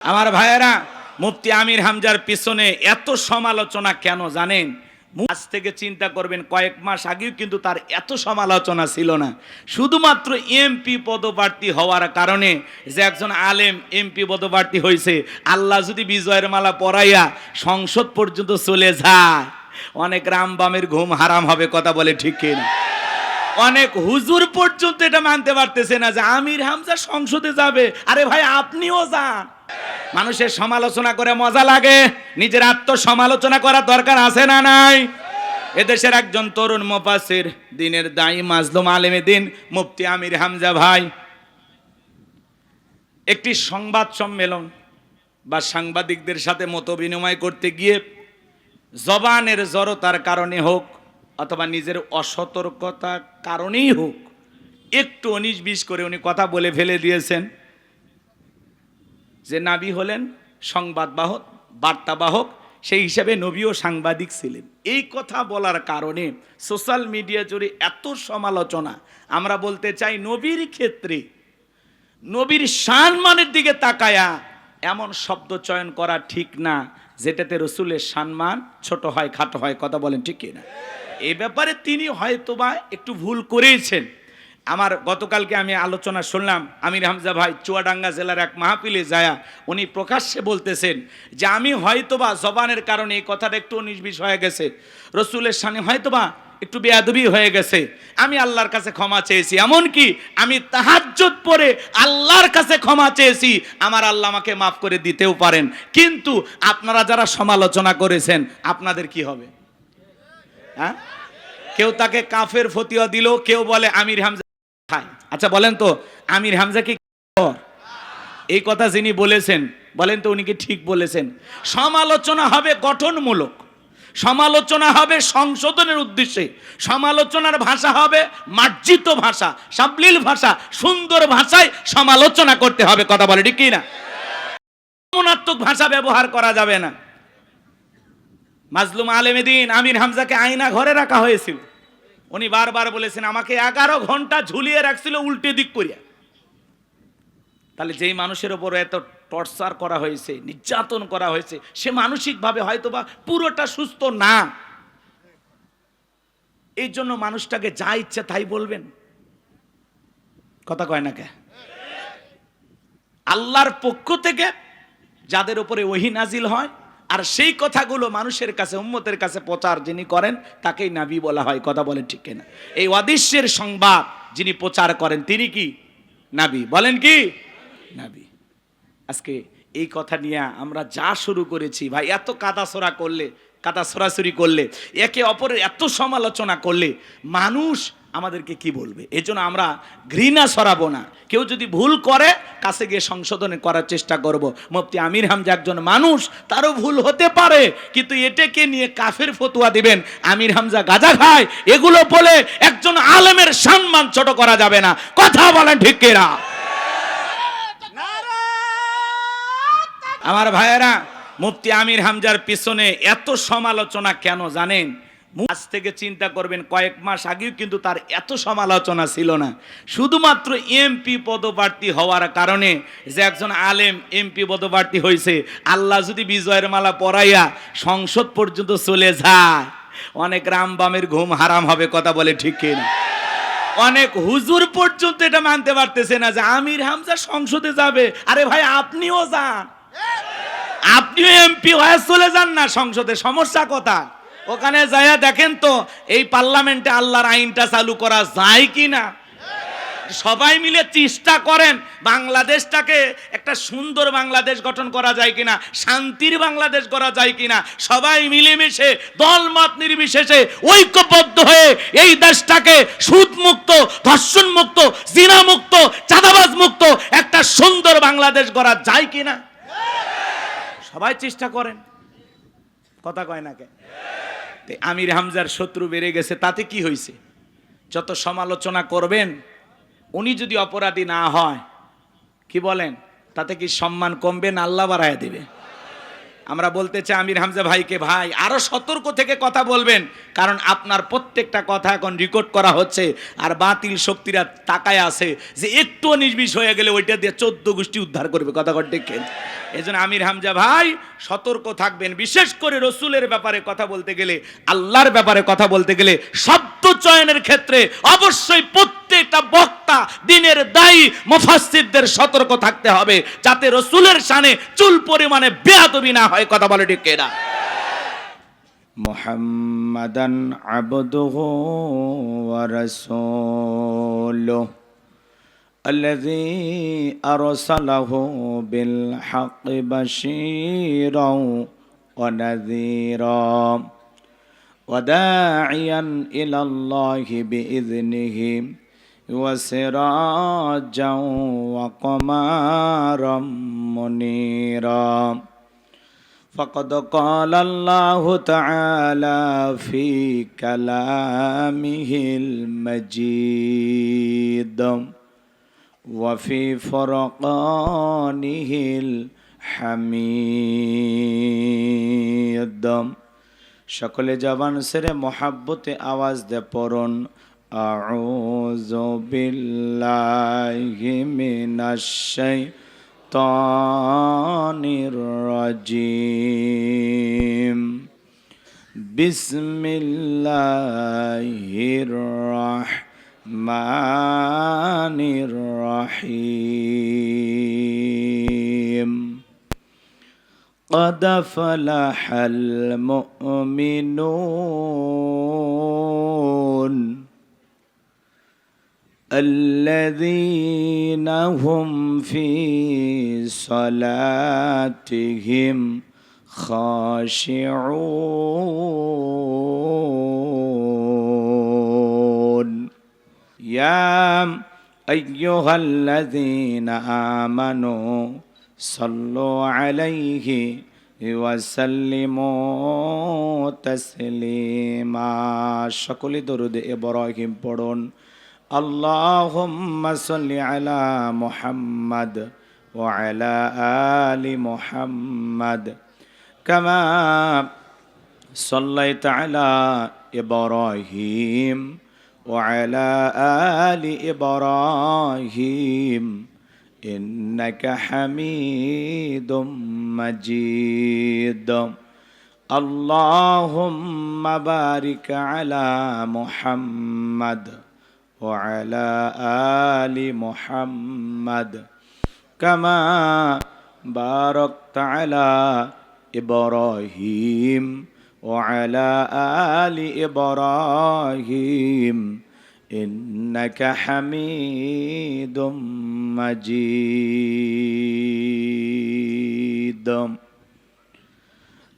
আমার ভাইয়েরা, মুফতি আমির হামজার পিছনে এত সমালোচনা কেন জানেন? আজ থেকে চিন্তা করবেন, কয়েক মাস আগেও কিন্তু তার এত সমালোচনা ছিল না। শুধুমাত্র এমপি পদপ্রার্থী হওয়ার কারণে, যে একজন আলেম এমপি পদপ্রার্থী হয়েছে, আল্লাহ যদি বিজয়ের মালা পরাইয়া সংসদ পর্যন্ত চলে যায়, অনেক রামবামের ঘুম হারাম হবে। কথা বলে ঠিক কিনা? অনেক হুজুর পর্যন্ত এটা মানতে পারতেছে না যে আমির হামজা সংসদে যাবে। আরে ভাই, আপনিও যান। মানুষের সমালোচনা করে মজা লাগে, নিজের আত্মসমালোচনা করার দরকার আছে না নাই? এদেশের একজন তরুণ মুফাসসির, দ্বীনের দায়ী, মাজলুম আলেমে দ্বীন মুফতি আমির হামজা ভাই একটি সংবাদ সম্মেলন বা সাংবাদিকদের সাথে মত বিনিময় করতে গিয়ে জবানের জড়তার কারণে হোক অথবা নিজের অসতর্কতার কারণেই হোক, একটু 19-20 করে উনি কথা বলে ফেলে দিয়েছেন যে নবী হলেন সংবাদবাহক, বার্তাবাহক, সেই হিসাবে নবীও সাংবাদিক ছিলেন। এই কথা বলার কারণে সোশ্যাল মিডিয়া জুড়ে এত সমালোচনা। আমরা বলতে চাই, নবীর ক্ষেত্রে নবীর সম্মানের দিকে তাকায়া এমন শব্দ চয়ন করা ঠিক না যেটাতে রসুলের সম্মান ছোট হয়, খাটো হয়। কথা বলেন ঠিক কিনা? এই ব্যাপারে তিনি হয়তোবা একটু ভুল করেছেন। আমার গতকালকে আমি আলোচনা শুনলাম, আমির হামজা ভাই চুয়াডাঙ্গা জেলার এক মাহফিলে যায়া উনি প্রকাশ্যে বলতেছেন যে আমি হয়তোবা জবানের কারণে এই কথাটা একটু 19-20 হয়ে গেছে, রসুলের সামনে হয়তোবা একটু বেয়াদবি হয়ে গেছে, আমি আল্লাহর কাছে ক্ষমা চেয়েছি। এমনকি আমি তাহাজ্জুদ পড়ে আল্লাহর কাছে ক্ষমা চেয়েছি, আমার আল্লাহ আমাকে মাফ করে দিতেও পারেন। কিন্তু আপনারা যারা সমালোচনা করেছেন, আপনাদের কি হবে? হ্যাঁ, কেউ তাকে কাফের ফতোয়া দিল, কেউ বলে আমির হামজা। আচ্ছা বলেন তো, আমির হামজা কি এই কথা যিনি বলেছেন, বলেন তো উনি কি ঠিক বলেছেন? সমালোচনা হবে গঠনমূলক, সমালোচনা হবে সংশোধনের উদ্দেশ্যে, সমালোচনার ভাষা হবে মার্জিত ভাষা, সাবলীল ভাষা, সুন্দর ভাষায় সমালোচনা করতে হবে। কথা বলে ঠিক কি না? আক্রমণাত্মক ভাষা ব্যবহার করা যাবে না। মাজলুম আলেমে দ্বীন আমির হামজাকে আয়না ঘরে রাখা হয়েছিল। উনি বারবার বলেছেন, আমাকে 11 ঘন্টা ঝুলিয়ে রাখছিল উল্টে দিক করিয়া। তাহলে যেই মানুষের উপর এত টর্চার করা হয়েছে, নির্যাতন করা হয়েছে, সে মানসিকভাবে হয়তোবা পুরোটা সুস্থ না। এই জন্য মানুষটাকে যা ইচ্ছে তাই বলবেন? কথা কয় না কে? আল্লাহর পক্ষ থেকে যাদের উপরে ওহী নাজিল হয়, আর সেই কথাগুলো মানুষের কাছে, উম্মতের কাছে প্রচার যিনি করেন, তাকেই নবী বলা হয়। কথা বলেন ঠিক কিনা? এই অদৃশ্যের সংবাদ যিনি প্রচার করেন, তিনি কি নবী? বলেন কি নবী? আজকে এই কথা নিয়ে আমরা যা শুরু করেছি ভাই, এত কাদাছড়া করলে, কাদা ছড়াছড়ি করলে, একে অপরের এত সমালোচনা করলে মানুষ আমাদেরকে কি বলবে? এজন্য আমরা ঘৃণা ছড়াবো না। কেউ যদি ভুল করে, কাছে গিয়ে সংশোধন করার চেষ্টা করব। মুফতি আমির হামজা একজন মানুষ, তারও ভুল হতে পারে, কিন্তু এটাকে নিয়ে কাফের ফতোয়া দিবেন, আমির হামজা গাঁজা খায়, এগুলো বলে একজন আলেমের সম্মান ছোট করা যাবে না। কথা বলেন ঠিক কিনা? আমার ভাইয়েরা, মুফতি আমির হামজার পিছনে এত সমালোচনা কেন জানেন? আজ থেকে চিন্তা করবেন, কয়েক মাস আগেও কিন্তু তার এত সমালোচনা ছিল না। শুধুমাত্র এমপি পদপ্রার্থী হওয়ার কারণে, যে একজন আলেম এমপি পদপ্রার্থী হয়েছে, আল্লাহ যদি বিজয়ের মালা পরাইয়া সংসদ পর্যন্ত চলে যায়, অনেক রামবামের ঘুম হারাম হবে। কথা বলে ঠিক কিনা? অনেক হুজুর পর্যন্ত এটা মানতে পারতেছে না যে আমির হামজা সংসদে যাবে। আরে ভাই, আপনিও যান, আপনিও এমপি হয়ে চলে যান না সংসদে। সমস্যা কথা? ওখানে যাইয়া দেখেন তো এই পার্লামেন্টে আল্লাহর আইনটা চালু করা যায় কিনা। সবাই মিলে চেষ্টা করেন বাংলাদেশটাকে একটা সুন্দর বাংলাদেশ গঠন করা যায় কিনা, শান্তির বাংলাদেশ করা যায় কিনা। সবাই মিলেমিশে দলমত নির্বিশেষে ঐক্যবদ্ধ হয়ে এই দেশটাকে সুদ মুক্ত, ধর্ষণ মুক্ত, জিনা মুক্ত, চাঁদাবাজ মুক্ত একটা সুন্দর বাংলাদেশ করা যায় কিনা। সবাই চেষ্টা করেন। কথা কয় না কে? আমির হামজার শত্রু বেড়ে গেছে, তাতে কি হয়েছে? যত সমালোচনা করবেন, উনি যদি অপরাধী না হয়, কি বলেন, তাতে কি সম্মান কমবে না আল্লাহ বাড়ায় দেবে? আমরা বলতে চাই আমির হামজা ভাইকে, ভাই আরো সতর্ক থেকে কথা বলবেন, কারণ আপনার প্রত্যেকটা কথা এখন রেকর্ড করা হচ্ছে, আর বাতিল শক্তিরা তাকায় আছে যে একটু নির্বিষ হয়ে গেলে ওইটা দিয়ে 14 গোষ্ঠী উদ্ধার করবে, কথা দেখেন। এই জন্য আমির হামজা ভাই সতর্ক থাকবেন, বিশেষ করে রসুলের ব্যাপারে কথা বলতে গেলে, আল্লাহর ব্যাপারে কথা বলতে গেলে শব্দ চয়নের ক্ষেত্রে অবশ্যই প্রত্যেকটা বক্তা, দিনের দায়ী, মুফাসসিরদের সতর্ক থাকতে হবে, যাতে রসুলের শানে চুল পরিমাণে বেয়াদবি না হয়, কথা বলে ঠিক কিনা? মুহাম্মাদান আবদুহু ওয়া রাসূলুহু الذي أرسله بالحق بشيرا ونذيرا وداعيا إلى الله بإذنه وسراجا وقمرا منيرا فقد قال الله تعالى في كلامه المجيد وفي فرقانه الحميد সকলে জবান সেরে মোহাব্বতে আওয়াজ দে পড়ুন আউযু বিল্লাহি মিনাশ শাইতানির রাজিম বিসমিল্লাহির রাহমানির রহিম قد فلح المؤمنون الذين هم في صلاتهم خاشعون يا أيها الذين آمنوا صلوا عليه وسلموا تسليما সকলে দরুদ ইব্রাহিম পড়ুন اللهم صل على محمد وعلى آل محمد كما صليت على إبراهيم وعلى آل إبراهيم إنك حميد مجيد اللهم بارك على محمد وعلى آل محمد كما باركت على إبراهيم وعلى آل إبراهيم إنك حميد مجيد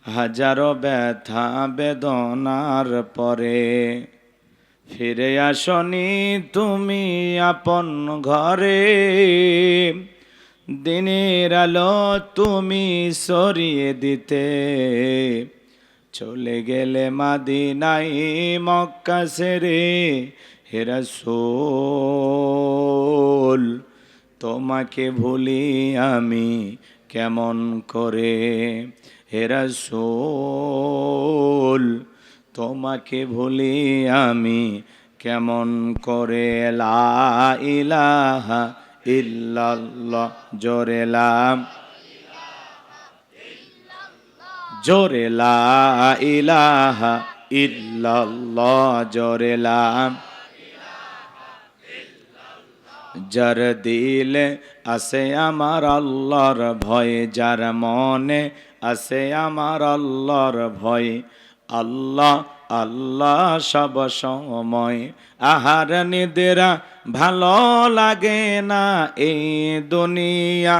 হাজারো ব্যথা বেদনার পরে ফিরে আসনি তুমি আপন ঘরে দিনের আলো তুমি ছড়িয়ে দিতে চলে গেলে মদিনায় মক্কা ছেড়ে হে রাসূল তোমাকে ভুলি আমি কেমন করে হে রাসূল তোমাকে ভুলি আমি কেমন করে লা ইলাহা ইল্লাল্লাহ জোরে লা ইলাহা ইল্লাল্লাহ জোরে লা যার দিলে আছে আমার আল্লাহর ভয় যার মনে আছে আমার আল্লাহর ভয় আল্লাহ আল্লাহ সব সময় আহার নিদ্রা ভালো লাগে না এই দুনিয়া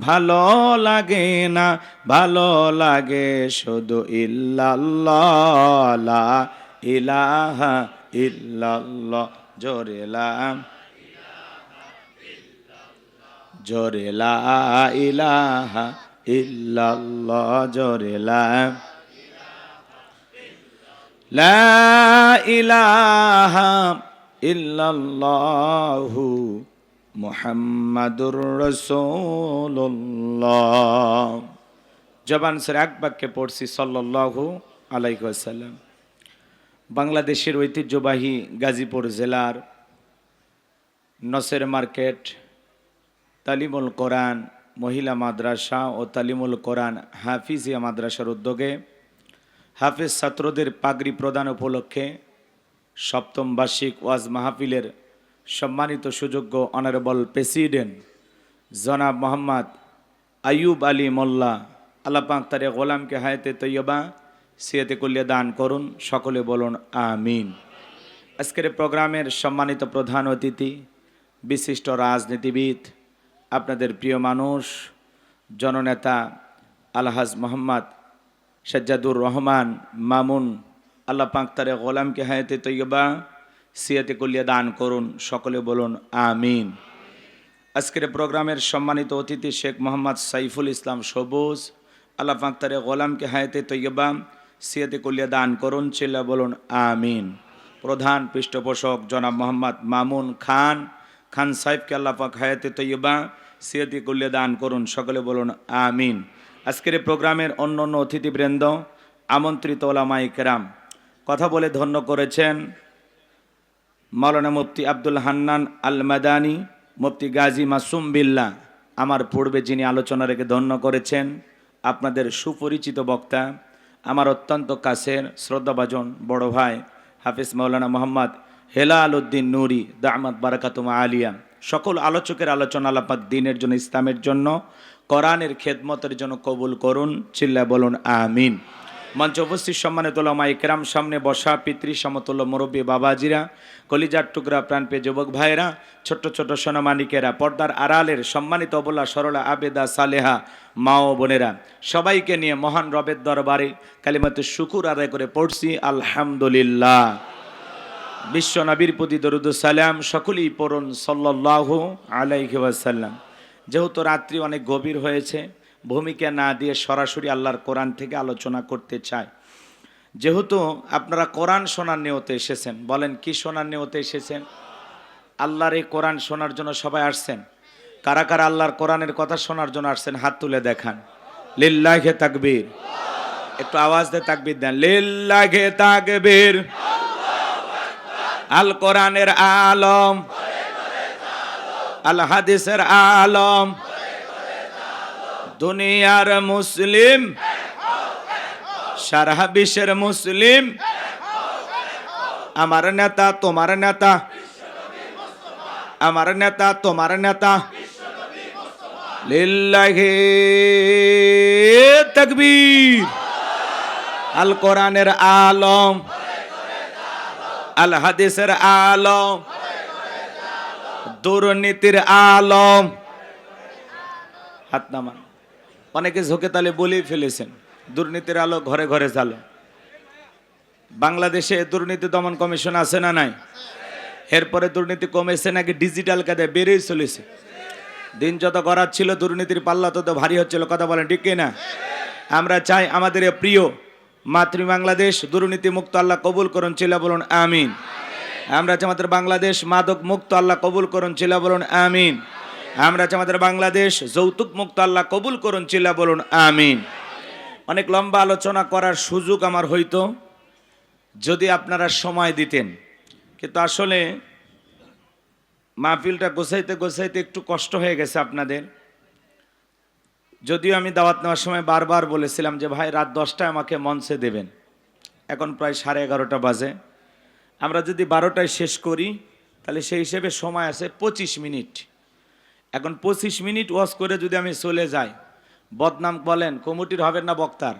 ভালো লাগে না ভালো লাগে শুধু ইল্লাল্লাহ লা ইলাহা ইল্লাল্লাহ জোরে লা ইলাহা ইল্লাল্লাহ জোরে লা ইলাহা ইল্লাল্লাহু মুহাম্মাদুর রাসূলুল্লাহ জবান ছেড়ে এক বাক্যে পড়ছি সাল্লাল্লাহু আলাইহি ওয়াসাল্লাম। বাংলাদেশের ঐতিহ্যবাহী গাজীপুর জেলার নসের মার্কেট তালিমুল কোরআন মহিলা মাদ্রাসা ও তালিমুল কোরআন হাফিজিয়া মাদ্রাসার উদ্যোগে হাফেজ ছাত্রদের পাগড়ি প্রদান উপলক্ষে সপ্তম বার্ষিক ওয়াজ মাহফিলের সম্মানিত সুযোগ্য অনারেবল প্রেসিডেন্ট জনাব মোহাম্মদ আইয়ুব আলী মোল্লা আল্লাহ পাক তার গোলামকে হায়াতে তৈয়বা সিয়াতে কুল্লিয়া দান করুন, সকলে বলুন আমিন। আজকের প্রোগ্রামের সম্মানিত প্রধান অতিথি বিশিষ্ট রাজনীতিবিদ, আপনাদের প্রিয় মানুষ, জননেতা আলহাজ মোহাম্মদ সাজ্জাদুর রহমান মামুন আল্লাহ পাক তার গোলামকে হায়াতে তৈয়বা সিয়াতে কুল্লিয়া দান করুন, সকলে বলুন আমিন। আজকের প্রোগ্রামের সম্মানিত অতিথি শেখ মোহাম্মদ সাইফুল ইসলাম সবুজ আল্লাহ পাক তার গোলামকে হায়াতে তৈয়বা সিয়াতে কুল্লিয়া দান করুন, চিল্লা বলুন আমিন। প্রধান পৃষ্ঠপোষক জনাব মোহাম্মদ মামুন খান খান সাহেবকে আল্লাহ পাক হায়াতে তৈয়বা সিয়াতে কুল্লিয়া দান করুন, সকলে বলুন আমিন। আজকের প্রোগ্রামের অন্য অন্য অতিথিবৃন্দ, আমন্ত্রিত ওলামায়ে কেরাম, কথা বলে ধন্য করেছেন মাওলানা মুফতি আব্দুল হান্নান আল মাদানী, মুফতি গাজী মাসুম বিল্লাহ, আমার পূর্বে যিনি আলোচনা রেখে ধন্য করেছেন আপনাদের সুপরিচিত বক্তা, আমার অত্যন্ত কাছের শ্রদ্ধাভাজন বড় ভাই হাফিজ মাওলানা মোহাম্মদ হেলাল উদ্দিন নুরি দামাত বারাকাতুমা আলিয়া। সকল আলোচকের আলোচনা আল্লাহ পাক দ্বীনের জন্য, ইসলামের জন্য, কোরআনের খেদমতের জন্য কবুল করুন, চিল্লা বলুন আমিন। মঞ্চ উপস্থিত সম্মানিত ওলামায়ে কেরাম, সামনে বসা পিতৃ সমতুল্য মুরব্বী বাবাজিরা, কলিজার টুকরা প্রাণপ্রিয় যুবক ভাইরা, ছোট্ট ছোট্ট সোনামানিকেরা, পর্দার আড়ালের সম্মানিত অবলা সরলা আবেদা সালেহা মা ও বোনেরা, সবাইকে নিয়ে মহান রবের দরবারে কালিমাতে শুকুর আদায় করে পড়ছি আলহামদুলিল্লাহ। বিশ্ব নবীর প্রতি দরুদ ও সালাম সকলেই পড়ুন সাল্লাল্লাহু আলাইহি ওয়াসাল্লাম। যেহেতু রাত্রি অনেক গভীর হয়েছে, ভূমিকা না দিয়ে সরাসরি আল্লাহর কোরআন থেকে আলোচনা করতে চাই। যেহেতু আপনারা কোরআন শোনার নিয়তে এসেছেন, বলেন কি শোনার নিয়তে এসেছেন? আল্লাহর এই কোরআন শোনার জন্য সবাই আসছেন? কারা কারা আল্লাহর কোরআনের কথা শোনার জন্য আসছেন হাত তুলে দেখান। লিল্লাহি তাকবীর, একটু আওয়াজ দিয়ে তাকবীর দেন। লিল্লাহি তাকবীর, আল কোরআনের আলম, আল হাদিসের আলম, দুনিয়ার মুসলিম, সারা বিশ্বের মুসলিম, আমার নেতা তোমার নেতা, আমার নেতা তোমার নেতা। লিল্লাহি তাকবীর, আল কোরআনের আলম, আল হাদিসের আলম, দুর্নীতির আলম। হাত নামান। অনেকে ঝোঁকে তালে বলেই ফেলেছেন দুর্নীতির আলো ঘরে ঘরে জ্বালো। বাংলাদেশে দুর্নীতি দমন কমিশন আছে না নাই? এরপরে দুর্নীতি কমেছে নাকি ডিজিটাল কাজে বেড়েই চলেছে? দিন যত গড়ার ছিল দুর্নীতির পাল্লা তত ভারী হচ্ছিল, কথা বলেন ঠিক কিনা? আমরা চাই আমাদের প্রিয় মাতৃ বাংলাদেশ দুর্নীতি মুক্ত আল্লাহ কবুল করুন, চিল্লা বলুন আমিন। আমরা চাই আমাদের বাংলাদেশ মাদক মুক্ত আল্লাহ কবুল করুন, চিল্লা বলুন আমিন। আমরা চাই আমাদের বাংলাদেশ যৌতুক মুক্ত আল্লাহ কবুল করুন, চিল্লা বলুন আমিন। অনেক লম্বা আলোচনা করার সুযোগ আমার হইতো যদি আপনারা সময় দিতেন, কিন্তু আসলে মাহফিলটা গোছাইতে গোছাইতে একটু কষ্ট হয়ে গেছে আপনাদের। যদিও আমি দাওয়াত নেওয়ার সময় বারবার বলেছিলাম যে ভাই রাত 10টায় আমাকে মঞ্চে দেবেন, এখন প্রায় 11:30 বাজে। আমরা যদি 12টায় শেষ করি তাহলে সেই হিসেবে সময় আছে 25 মিনিট। এখন 25 মিনিট ওয়াজ করে যদি আমি চলে যাই, বদনাম বলেন কমিটির হবে না বক্তার?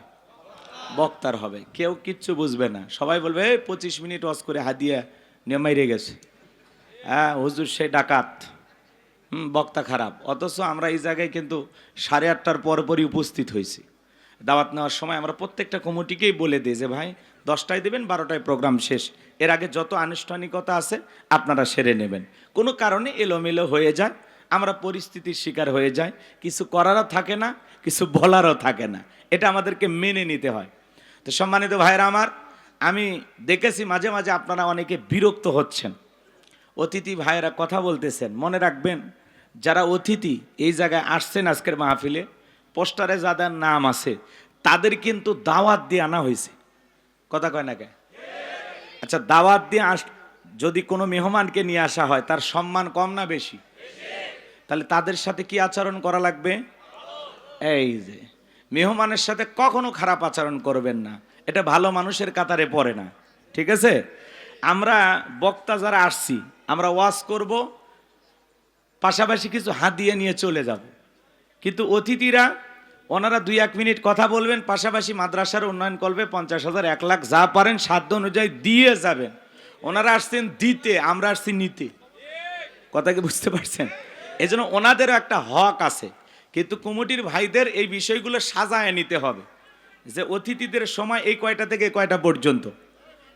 বক্তার হবে। কেউ কিচ্ছু বুঝবে না, সবাই বলবে 25 মিনিট ওয়াজ করে হাদিয়া নিয়ে মাইরে গেছে, হ্যাঁ হুজুর সেই ডাকাত, বক্তা খারাপ। অথচ আমরা এই জায়গায় কিন্তু 8:30টার পরপরই উপস্থিত হয়েছি। দাওয়াত নেওয়ার সময় আমরা প্রত্যেকটা কমিটিকেই বলে দিই যে ভাই 10টায় দেবেন, 12টায় প্রোগ্রাম শেষ, এর আগে যত আনুষ্ঠানিকতা আছে আপনারা সেরে নেবেন। কোনো কারণে এলোমেলো হয়ে যায়, আমরা পরিস্থিতির শিকার হয়ে যাই, কিছু করারও থাকে না, কিছু বলারও থাকে না, এটা আমাদেরকে মেনে নিতে হয়। তো সম্মানিত ভাইরা আমার, আমি দেখেছি মাঝে মাঝে আপনারা অনেকে বিরক্ত হচ্ছেন, অতিথি ভাইয়েরা কথা বলতেছেন। মনে রাখবেন, যারা অতিথি এই জায়গায় আসছেন আজকের মাহফিলে, পোস্টারে যাদের নাম আছে তাদের কিন্তু দাওয়াত দিয়ে আনা হয়েছে, কথা কয় না কে? আচ্ছা, দাওয়াত দিয়ে যদি কোনো মেহমানকে নিয়ে আসা হয় তার সম্মান কম না বেশি? তাহলে তাদের সাথে কি আচরণ করা লাগবে? এই যে মেহমানের সাথে কখনো খারাপ আচরণ করবেন না, এটা ভালো মানুষের কাতারে পড়ে না, ঠিক আছে? আমরা বক্তা যারা আসছি আমরা ওয়াজ করব, পাশাপাশি কিছু হাদিয়া নিয়ে চলে যাব, কিন্তু অতিথিরা ওনারা 2-1 মিনিট কথা বলবেন, পাশাপাশি মাদ্রাসার উন্নয়ন করবে, 50,000 1 লাখ যা পারেন সাধ্য অনুযায়ী দিয়ে যাবেন। ওনারা আসছেন দিতে, আমরা আসছি নিতে, কথা কি বুঝতে পারছেন? এই জন্য ওনাদেরও একটা হক আছে, কিন্তু কমিটির ভাইদের এই বিষয়গুলো সাজায় নিতে হবে, যে অতিথিদের সময় এই কয়টা থেকে এই কয়টা পর্যন্ত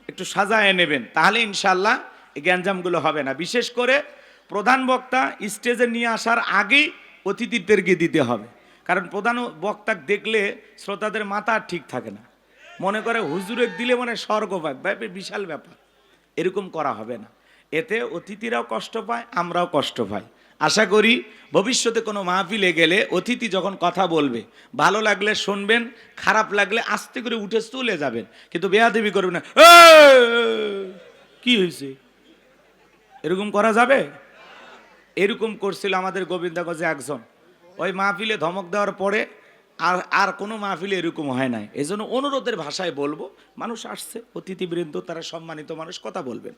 একটু সাজায় নেবেন, তাহলে ইনশাল্লাহ এই গ্যাঞ্জামগুলো হবে না। বিশেষ করে প্রধান বক্তা স্টেজে নিয়ে আসার আগেই অতিথিদেরকে দিতে হবে, কারণ প্রধান বক্তা দেখলে শ্রোতাদের মাথা ঠিক থাকে না, মনে করে হুজুরের দিলে মানে স্বর্গ পায়, বিশাল ব্যাপার, এরকম করা হবে না। এতে অতিথিরাও কষ্ট পায়, আমরাও কষ্ট পাই। আশা করি ভবিষ্যতে কোনো মাহফিলে গেলে অতিথি যখন কথা বলবে ভালো লাগলে শুনবেন, খারাপ লাগলে আস্তে করে উঠে চলে যাবেন, কিন্তু বেয়াদবি করবেন না, কি হয়েছে, এরকম করা যাবে? এরকম করছিল আমাদের গোবিন্দগঞ্জে একজন, ওই মাহফিলে ধমক দেওয়ার পরে আর কোনো মাহফিলে এরকম হয় নাই। এই জন্য অনুরোধের ভাষায় বলবো, মানুষ আসছে, অতিথিবৃন্দ তারা সম্মানিত মানুষ, কথা বলবেন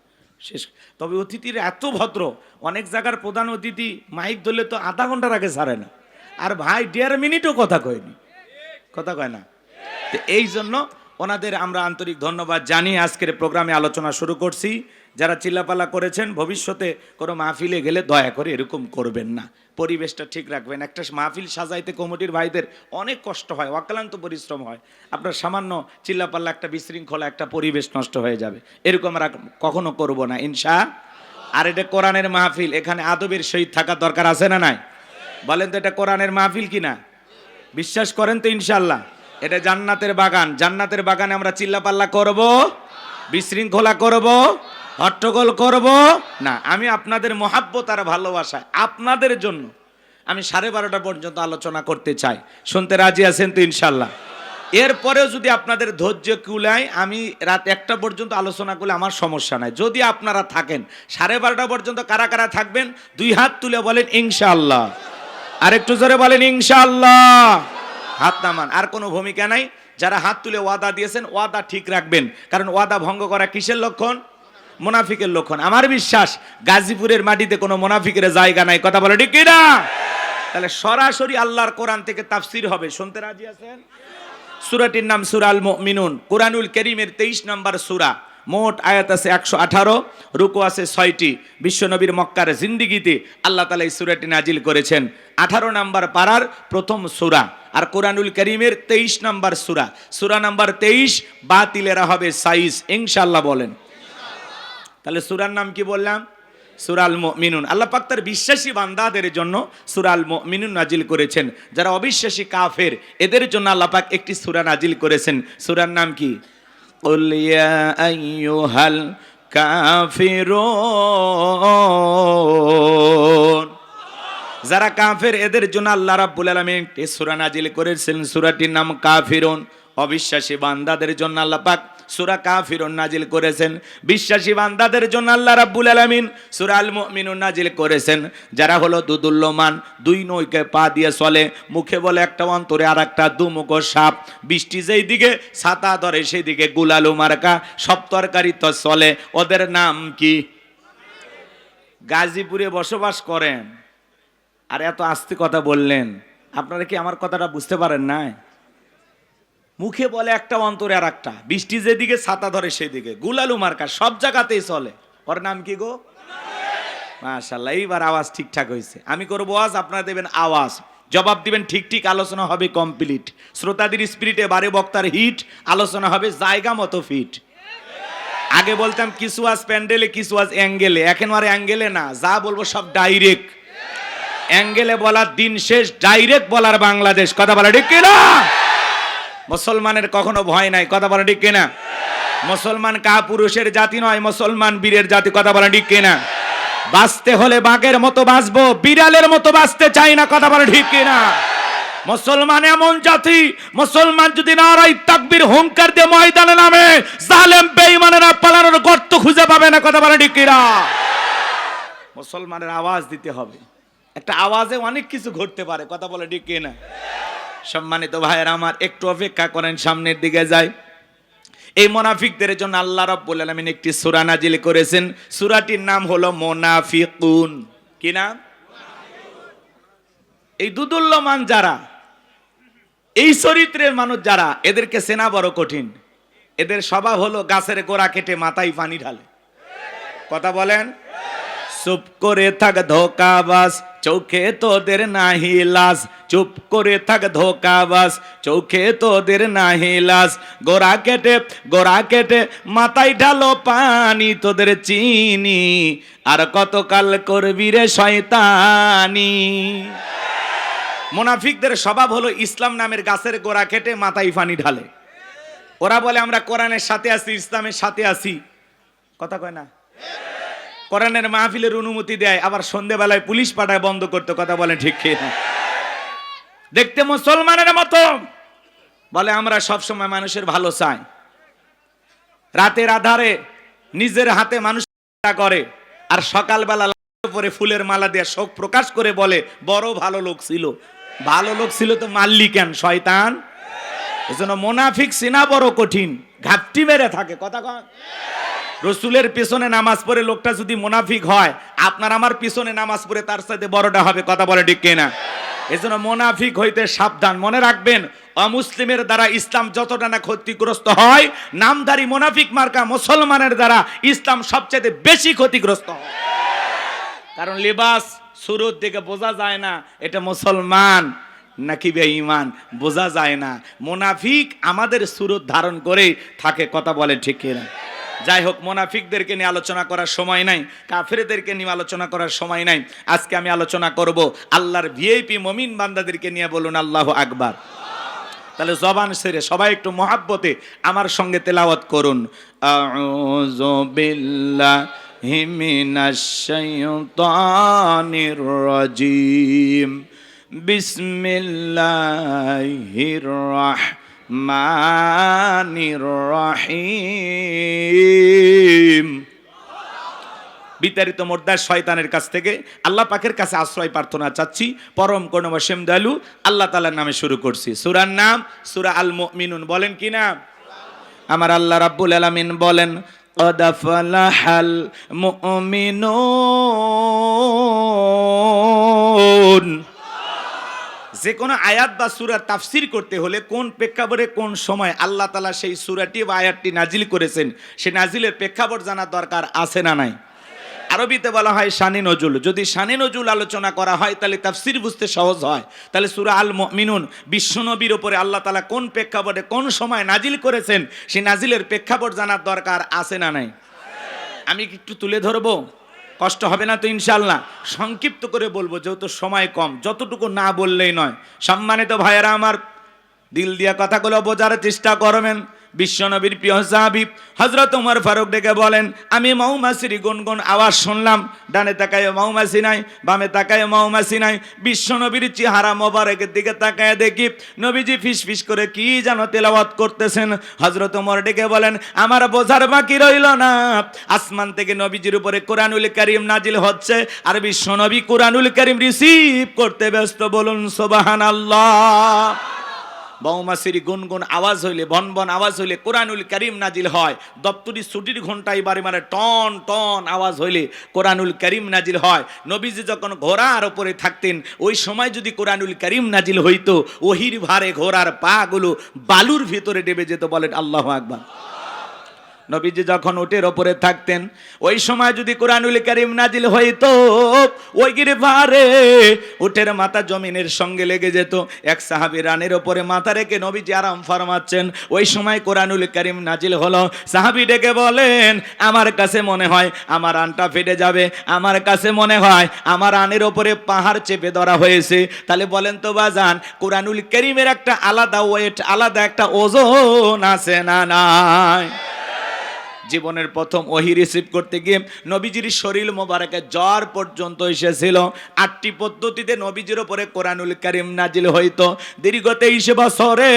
শেষ। তবে অতিথিরা এত ভদ্র, অনেক জায়গার প্রধান অতিথি মাইক ধরলে তো আধা ঘন্টার আগে ছাড়ে না, আর ভাই 1.5 মিনিটও কথা কয়নি, কথা কয় না। তো এই জন্য ওনাদের আমরা আন্তরিক ধন্যবাদ জানিয়ে আজকের প্রোগ্রামে আলোচনা শুরু করছি। যারা চিল্লাপাল্লা করেছেন, ভবিষ্যতে কোনো মাহফিলে গেলে দয়া করে এরকম করবেন না, পরিবেশটা ঠিক রাখবেন। একটা মাহফিল সাজাইতে কমিটির ভাইদের অনেক কষ্ট হয়, অক্লান্ত পরিশ্রম হয়, আপনার সামান্য চিল্লাপাল্লা একটা বিশৃঙ্খলা, একটা পরিবেশ নষ্ট হয়ে যাবে, এরকম আমরা কখনো করব না ইনশাআল্লাহ। আর এটা কোরআনের মাহফিল, এখানে আদবের সহিত থাকা দরকার আছে না নাই? বলেন তো এটা কোরআনের মাহফিল কিনা? বিশ্বাস করেন তো ইনশাআল্লাহ? এটা জান্নাতের বাগান, জান্নাতের বাগানে আমরা চিল্লাপাল্লা করব, বিশৃঙ্খলা করব, হট্টগোল করব না। আমি আপনাদের মহাব্বত আর ভালোবাসা আপনাদের জন্য আমি 12:30 পর্যন্ত আলোচনা করতে চাই, শুনতে রাজি আছেন তো ইনশাল্লাহ? এরপরেও যদি আপনাদের ধৈর্য কুলায় আমি রাত 1টা পর্যন্ত আলোচনা করলে আমার সমস্যা নাই। যদি আপনারা থাকেন 12:30 পর্যন্ত, কারা কারা থাকবেন 2 হাত তুলে বলেন ইনশাআল্লাহ, আর একটু জোরে বলেন ইনশাআল্লাহ, হাত নামান। আর কোনো ভূমিকা নাই, যারা হাত তুলে ওয়াদা দিয়েছেন ওয়াদা ঠিক রাখবেন, কারণ ওয়াদা ভঙ্গ করা কিসের লক্ষণ? মুনাফিকের লক্ষণ। আমার বিশ্বাস গাজীপুরের মাটিতে কোনো মুনাফিকের জায়গা নাই, কথা বলে ঠিক কিনা? তাহলে সরাসরি আল্লাহর কোরআন থেকে তাফসীর হবে, শুনতে রাজি আছেন? সূরাটির নাম সূরা আল মুমিনুন, কোরআনুল কারীমের 23 নম্বর সূরা, মোট আয়াত আছে 118, রুকু আছে 6টি। বিশ্বনবীর মক্কার জিন্দেগিতে আল্লাহ তাআলা এই সূরাটি নাজিল করেছেন, 18 নম্বর পারার প্রথম সূরা, আর কোরআনুল কারীমের 23 নম্বর সূরা, সূরা নাম্বার 23, বাতিলেরা হবে 22 ইনশাআল্লাহ বলেন। তাহলে সূরার নাম কি বললাম? সূরা আল মুমিনুন। আল্লাহ পাক তার বিশ্বাসী বান্দাদের জন্য সূরা আল মুমিনুন নাজিল করেছেন। যারা অবিশ্বাসী কাফের এদের জন্য আল্লাহ পাক একটি সূরা নাজিল করেছেন, সূরার নাম কি? কুল ইয়া আইয়ুহাল কাফিরুন। যারা কাফের এদের জন্য আল্লাহ রাব্বুল আলামিন একটি সূরা নাজিল করেছেন, সূরাটির নাম কাফিরুন। অবিশ্বাসী বান্দাদের জন্য আল্লাহ পাক সূরা কাফিরুন নাজিল করেছেন। বিশ্বাসী বান্দাদের জন্য আল্লাহ রাব্বুল আলামিন সূরা আল মুমিনুন নাজিল করেছেন। যারা হলো দুদুল্যমান, 2 নৌকে পা দিয়ে চলে, মুখে বলে একটা, অন্তরে আর একটা, দুমুখ সাপ, বৃষ্টি যেই দিকে ছাতা ধরে সেই দিকে গুলালু মার্কা, সব তরকারি তো চলে, ওদের নাম কি? গাজীপুরে বসবাস করেন আর এত আস্তে কথা বললেন, আপনারা কি আমার কথাটা বুঝতে পারেন না? মুখে বলে একটা, অন্তরে আর একটা, বৃষ্টি যেদিকে ছাতা ধরে সেদিকে গুলালু মার্কা, সব জায়গাতেই চলে, ওর নাম কি গো? মাশাআল্লাহ, এইবার আওয়াজ ঠিকঠাক হয়েছে। আমি করবো আওয়াজ, আপনারা দেবেন আওয়াজ, জবাব দিবেন ঠিক ঠিক, আলোচনা হবে কমপ্লিট। শ্রোতাদের স্পিরিটে বারে বক্তার হিট, আলোচনা হবে জায়গা মতো ফিট। আগে বলতাম কিছু আজ প্যান্ডেলে, কিছু আজ অ্যাঙ্গেলে, এখন আর অ্যাঙ্গেলে না, যা বলবো সব ডাইরেক্ট। অ্যাঙ্গেলে বলার দিন শেষ, ডাইরেক্ট বলার বাংলাদেশ, কথা বলা ঠিক কিনা? মুসলমানের কখনো ভয় নাই, কথা বলা ঠিক কিনা? মুসলমান কাপুরুষের জাতি নয়, মুসলমান বীরের জাতি, কথা বলা ঠিক কিনা? বাঁচতে হলে বাঘের মতো বাঁচবো, বিড়ালের মতো বাঁচতে চাই না, কথা বলা ঠিক কিনা? মুসলমান এমন জাতি, মুসলমান যদি নারায়ে তাকবীর হুঙ্কার দিয়ে ময়দানে নামে, জালেম বেঈমানেরা পালানোর গর্ত খুঁজে পাবে না। কথা বলে ঠিক কিনা? মুসলমানের আওয়াজ দিতে হবে। একটা আওয়াজে অনেক কিছু ঘটতে পারে। কথা বলে ঠিক কিনা? সম্মানিত ভাইয়েরা আমার, একটু অপেক্ষা করেন, সামনের দিকে যাই। এই মুনাফিকদের জন্য আল্লাহ রাব্বুল আলামিন একটি সূরা নাজিল করেছেন। সূরাটির নাম হলো মুনাফিকুন। কি নাম? এই দুদুল্যমান যারা, এই চরিত্রের মানুষ যারা, এদেরকে চেনা বড় কঠিন। এদের স্বভাব হলো গাছের গোড়া কেটে মাথায় পানি ঢালে। কথা বলেন। চুপ করে থাক ধোকাবাজ, চোখে তোদের নাহি লাজ। চুপ করে থাক ধোকাবাজ, চোখে তোদের নাহি লাজ। গোড়া কেটে মাথায় ঢালো পানি, তোদের চিনি আর কতকাল করবি রে শয়তানি। মুনাফিকদের স্বভাব হলো ইসলাম নামের গাছের গোড়া কেটে মাথায় পানি ঢালে। ওরা বলে আমরা কোরআনের সাথে আছি, ইসলামের সাথে আছি। কথা কয় না? কোরআনের মাহফিলের অনুমতি দেয়, আবার সন্ধ্যেবেলায় পুলিশ পাঠায় বন্ধ করতে। কথা বলেন ঠিক কি না? দেখতে মুসলমানের মতো বলে আমরা সব সময় মানুষের ভালো চাই। রাতের আধারে নিজের হাতে মানুষ করে, আর সকালবেলা পরে ফুলের মালা দিয়ে শোক প্রকাশ করে বলে বড় ভালো লোক ছিল। ভালো লোক ছিল তো মারলি কেন? শয়তান। এজন্য মুনাফিক চেনা বড় কঠিন, ঘাপটি মেরে থাকে। কথা কয়। রসুলের পিছনে নামাজ পড়ে লোকটা যদি মুনাফিক হয়, আপনার আমার পিছনে নামাজ পড়ে তার সাথে বড়টা হবে। কথা বলে ঠিক কিনা? এজন্য মুনাফিক হইতে সাবধান। মনে রাখবেন, অমুসলিমের দ্বারা ইসলাম যতটা না ক্ষতিগ্রস্ত হয়, নামধারী মুনাফিক মার্কা মুসলমানের দ্বারা ইসলাম সবচেয়ে বেশি ক্ষতিগ্রস্ত হয়। কারণ লিবাস শুরুর দিকে বোঝা যায় না এটা মুসলমান নাকি বেঈমান, বোঝা যায় না। মুনাফিক আমাদের সুরত ধারণ করে থাকে। কথা বলে ঠিক কিনা? যাই হোক, মুনাফিকদেরকে নিয়ে আলোচনা করার সময় নাই, কাফেরদেরকে নিয়ে আলোচনা করার সময় নাই। আজকে আমি আলোচনা করব আল্লাহর ভিআইপি মুমিন বান্দাদেরকে নিয়ে। বলুন আল্লাহু আকবার। তাহলে জবান ছেড়ে সবাই একটু মহাব্বতে আমার সঙ্গে তেলাওয়াত করুন। আউযু বিল্লাহি মিনাশ শাইতানির রাজিম। বিসমিল্লাহির রাহমানির রহিম। বিতাড়িত মোর্দার শয়তানের কাছ থেকে আল্লাহ পাকের কাছে আশ্রয় প্রার্থনা চাচ্ছি। পরম করুণাময় দয়ালু আল্লাহ তাআলার নামে শুরু করছি। সূরার নাম সূরা আল মুমিনুন। বলেন কি নাম? আমার আল্লাহ রাব্বুল আলামিন বলেন قد فلح المؤمنون। যে কোনো আয়াত বা সূরার তাফসীর করতে হলে কোন প্রেক্ষাপটে কোন সময় আল্লাহ তাআলা সেই সূরাটি বা আয়াতটি নাজিল করেছেন, সেই নাজিলের প্রেক্ষাপট জানা দরকার আছে না নাই? আরবিতে বলা হয় শানে নজুল। যদি শানে নজুল আলোচনা করা হয় তাহলে তাফসীর বুঝতে সহজ হয়। তাহলে সূরা আল মুমিনুন বিশ্বনবীর উপরে আল্লাহ তাআলা কোন প্রেক্ষাপটে কোন সময় নাজিল করেছেন, সেই নাজিলের প্রেক্ষাপট জানার দরকার আছে না নাই? আমি একটু তুলে ধরবো, কষ্ট হবে না তো ইনশাআল্লাহ? সংক্ষিপ্ত করে বলবো যেহেতু সময় কম, যতটুকু না বললেই নয়। সম্মানিত ভাইয়েরা আমার, দিল দিয়া কথাগুলো বোঝার চেষ্টা করবেন। বিশ্বনবীর প্রিয় সাহাবী হযরত ওমর ফারুক ডেকে বলেন, আমি মৌমাছির গুনগুন আওয়াজ শুনলাম। ডানে তাকায় মৌমাছি নাই, বামে তাকায় মৌমাছি নাই। বিশ্বনবীর চেহারা মোবারকের দিকে তাকায় দেখি নবীজি ফিসফিস করে কি যেন তেলাওয়াত করতেছেন। হযরত ওমর ডেকে বলেন, আমার বোঝার বাকি রইল না। আসমান থেকে নবীজির উপরে কোরআনুল কারীম নাজিল হচ্ছে, আর বিশ্বনবী কোরআনুল কারীম রিসিভ করতে ব্যস্ত। বলুন সুবহানাল্লাহ। মৌমাছির গুনগুন আওয়াজ হইলে, বনবন আওয়াজ হইলে কোরআনুল কারীম নাজিল হয়। দপ্তরি ছুটির ঘন্টায় বারে মানে টন টন আওয়াজ হইলে কোরআনুল কারীম নাজিল হয়। নবীজি যখন ঘোড়ার উপরে থাকতেন, ওই সময় যদি কোরআনুল কারীম নাজিল হইতো, ওহির ভারে ঘোড়ার পা গুলো বালুর ভিতরে ডেবে যেত। বলেন আল্লাহু আকবার। নবীজি যখন উটের ওপরে থাকতেন, ওই সময় যদি কোরআনুল কারীম নাজিল হইতো, ওই গিরভারে উটের মাথা জমিনের সঙ্গে লেগে যেত। এক সাহাবী রানের ওপরে মাথা রেখে নবীজি আরাম ফরমাচ্ছেন, ওই সময় কোরআনুল কারীম নাজিল হলো। সাহাবী ডেকে বলেন, আমার কাছে মনে হয় আমার আনটা ফেটে যাবে, আমার কাছে মনে হয় আমার আনের ওপরে পাহাড় চেপে ধরা হয়েছে। তাহলে বলেন তো বাজান, কোরআনুল কারীমের একটা আলাদা ওয়েট, আলাদা একটা ওজন আছে না নাই? জীবনের প্রথম ওহী রিসিভ করতে গিয়ে নবীজির শরীর মোবারকে জ্বর পর্যন্ত এসেছিল। 8টি পদ্ধতিতে নবীজির উপরে কোরআনুল কারীম নাজিল হইতো। দীর্ঘ 23 বছরে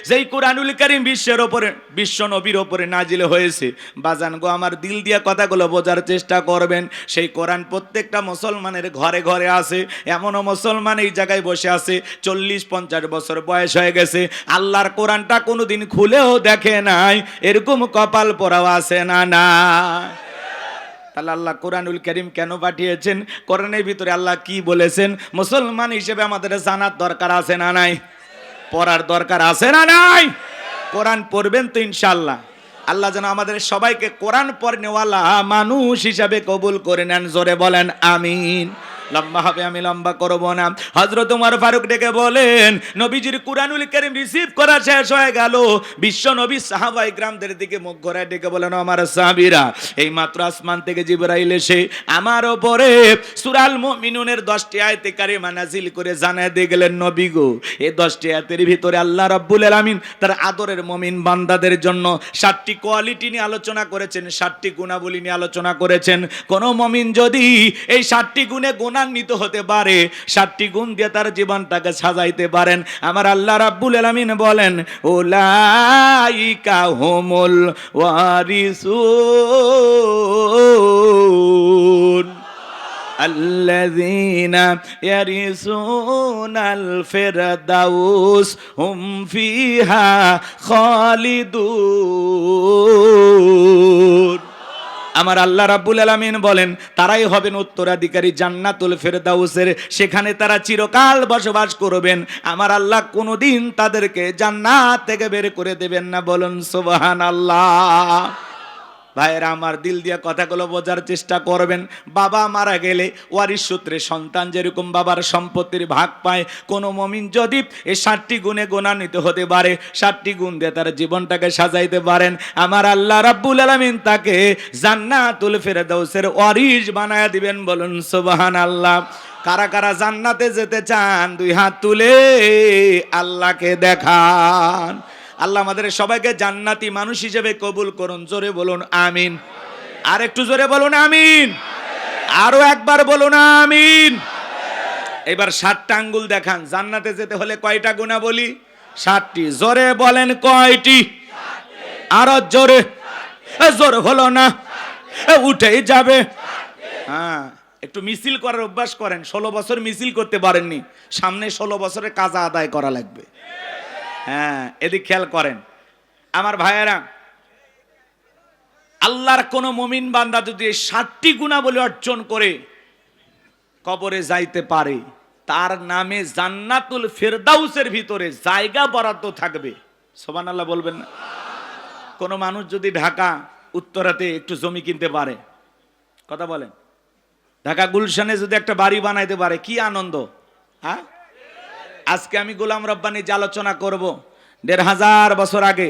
যেই কোরআনুল কারীম বিশ্বের উপরে, বিশ্ব নবীর উপরে নাজিল হয়েছে, বাজান গো আমার দিল দিয়া কথাগুলো বোঝার চেষ্টা করবেন। সেই কোরআন প্রত্যেকটা মুসলমানের ঘরে ঘরে আছে। এমনও মুসলমান এই জায়গায় বসে আছে 40-50 বছর বয়স হয়ে গেছে, আল্লাহর কোরআনটা কোনোদিন খুলেও দেখে নাই। এরকম কপাল পোড়াও আছে না? না। তাহলে আল্লাহ কোরআনুল কারীম কেন পাঠিয়েছেন? কোরআনের ভিতরে আল্লাহ কি বলেছেন? মুসলমান হিসেবে আমাদের জানার দরকার আছে না নাই? পড়ার দরকার আছে না নাই? কোরআন পড়বেন তো ইনশাআল্লাহ। আল্লাহ যেন আমাদের সবাইকে কোরআন পড়নেওয়ালা মানুষ হিসাবে কবুল করে নেন। জোরে বলেন আমিন। লম্বা হবে, আমি লম্বা করব না। হযরত ওমর ফারুক ডেকে বলেন, নবীজির কুরআনুল কারীম রিসিভ করা শেষ হয়ে গেল। বিশ্ব নবী সাহাবায়ে কিরামদের দিকে মুখ ঘোরায় ডেকে বলেন, আমার সাহাবীরা, এই মাত্র আসমান থেকে জিবরাইল এসে আমার উপরে সূরা আল মুমিনুনের 10টি আয়াতে কারিমা নাযিল করে জানায় দিয়ে গেলেন, নবী গো, এই 10টি আয়াতের ভিতরে আল্লাহ রাব্বুল আলামিন তার আদরের মুমিন বান্দাদের জন্য 7টি কোয়ালিটি নিয়ে আলোচনা করেছেন, 7টি গুণাবলী নিয়ে আলোচনা করেছেন। কোন মুমিন যদি এই 7টি গুণে গুণান্বিত হতে পারে, 7টি গুণ দিয়ে তার জীবনটাকে সাজাইতে পারেন, আমার আল্লাহ রাব্বুল আলামিন বলেন, উলাইকা হুমুল ওয়ারিসুন আল্লাযীনা ইয়ারিসুনাল ফিরদাউস হুম ফিহা খালিদুন। আমার আল্লাহ রাব্বুল আলামিন বলেন, তারাই হবেন উত্তরাধিকারী জান্নাতুল ফেরদাউসের। সেখানে তারা চিরকাল বসবাস করবেন। আমার আল্লাহ কোনোদিন তাদেরকে জান্নাত থেকে বের করে দেবেন না। বলুন সুবহানাল্লাহ। ভাইয়েরা আমার, দিল দিয়া কথাগুলো বোঝার চেষ্টা করবেন। বাবা মারা গেলে ওয়ারিশ সূত্রে সন্তান যেরকম বাবার সম্পত্তির ভাগ পায়, কোন মুমিন যদি এই 7টি গুণে গুণান্বিত হতে পারে, 7টি গুণ দিয়ে তার জীবনটাকে সাজাইতে পারেন, আমার আল্লাহ রাব্বুল আলামিন তাকে জান্নাতুল ফেরদাউসের ওয়ারিশ বানায়া দিবেন। বলুন সুবহানাল্লাহ। কারা কারা জান্নাতে যেতে চান? 2 হাত তুলে আল্লাহকে দেখান। আল্লাহ আমাদের সবাইকে জান্নাতি মানুষ হিসেবে কবুল করুন। জোরে বলুন আমিন। আর একটু জোরে বলুন আমিন। আরো একবার বলুন আমিন। এবার 7টা আঙ্গুল দেখান। জান্নাতে যেতে হলে কয়টা গুণাবলী? 7টি। জোরে বলেন কয়টি? আরো জোরে। জোরে হলো না, উঠেই যাবে। হ্যাঁ, একটু মিছিল করার অভ্যাস করেন। 16 বছর মিছিল করতে পারেননি, সামনে 16 বছরের কাজা আদায় করা লাগবে। হ্যাঁ, এদিক খেয়াল করেন আমার ভাইয়েরা। আল্লাহর কোন মুমিন বান্দা যদি 7টি গুণাবলী অর্জন করে কবরে যাইতে পারে, তার নামে জান্নাতুল ফেরদাউসের ভিতরে জায়গা বরাদ্দ থাকবে। সুবহানাল্লাহ বলবেন না? কোন মানুষ যদি ঢাকা উত্তরাতে একটু জমি কিনতে পারে, কথা বলেন, ঢাকা গুলশানে যদি একটা বাড়ি বানাইতে পারে, কি আনন্দ। হ্যাঁ, আজকে আমি গোলাম রব্বানী যে আলোচনা করব, 1500 বছর আগে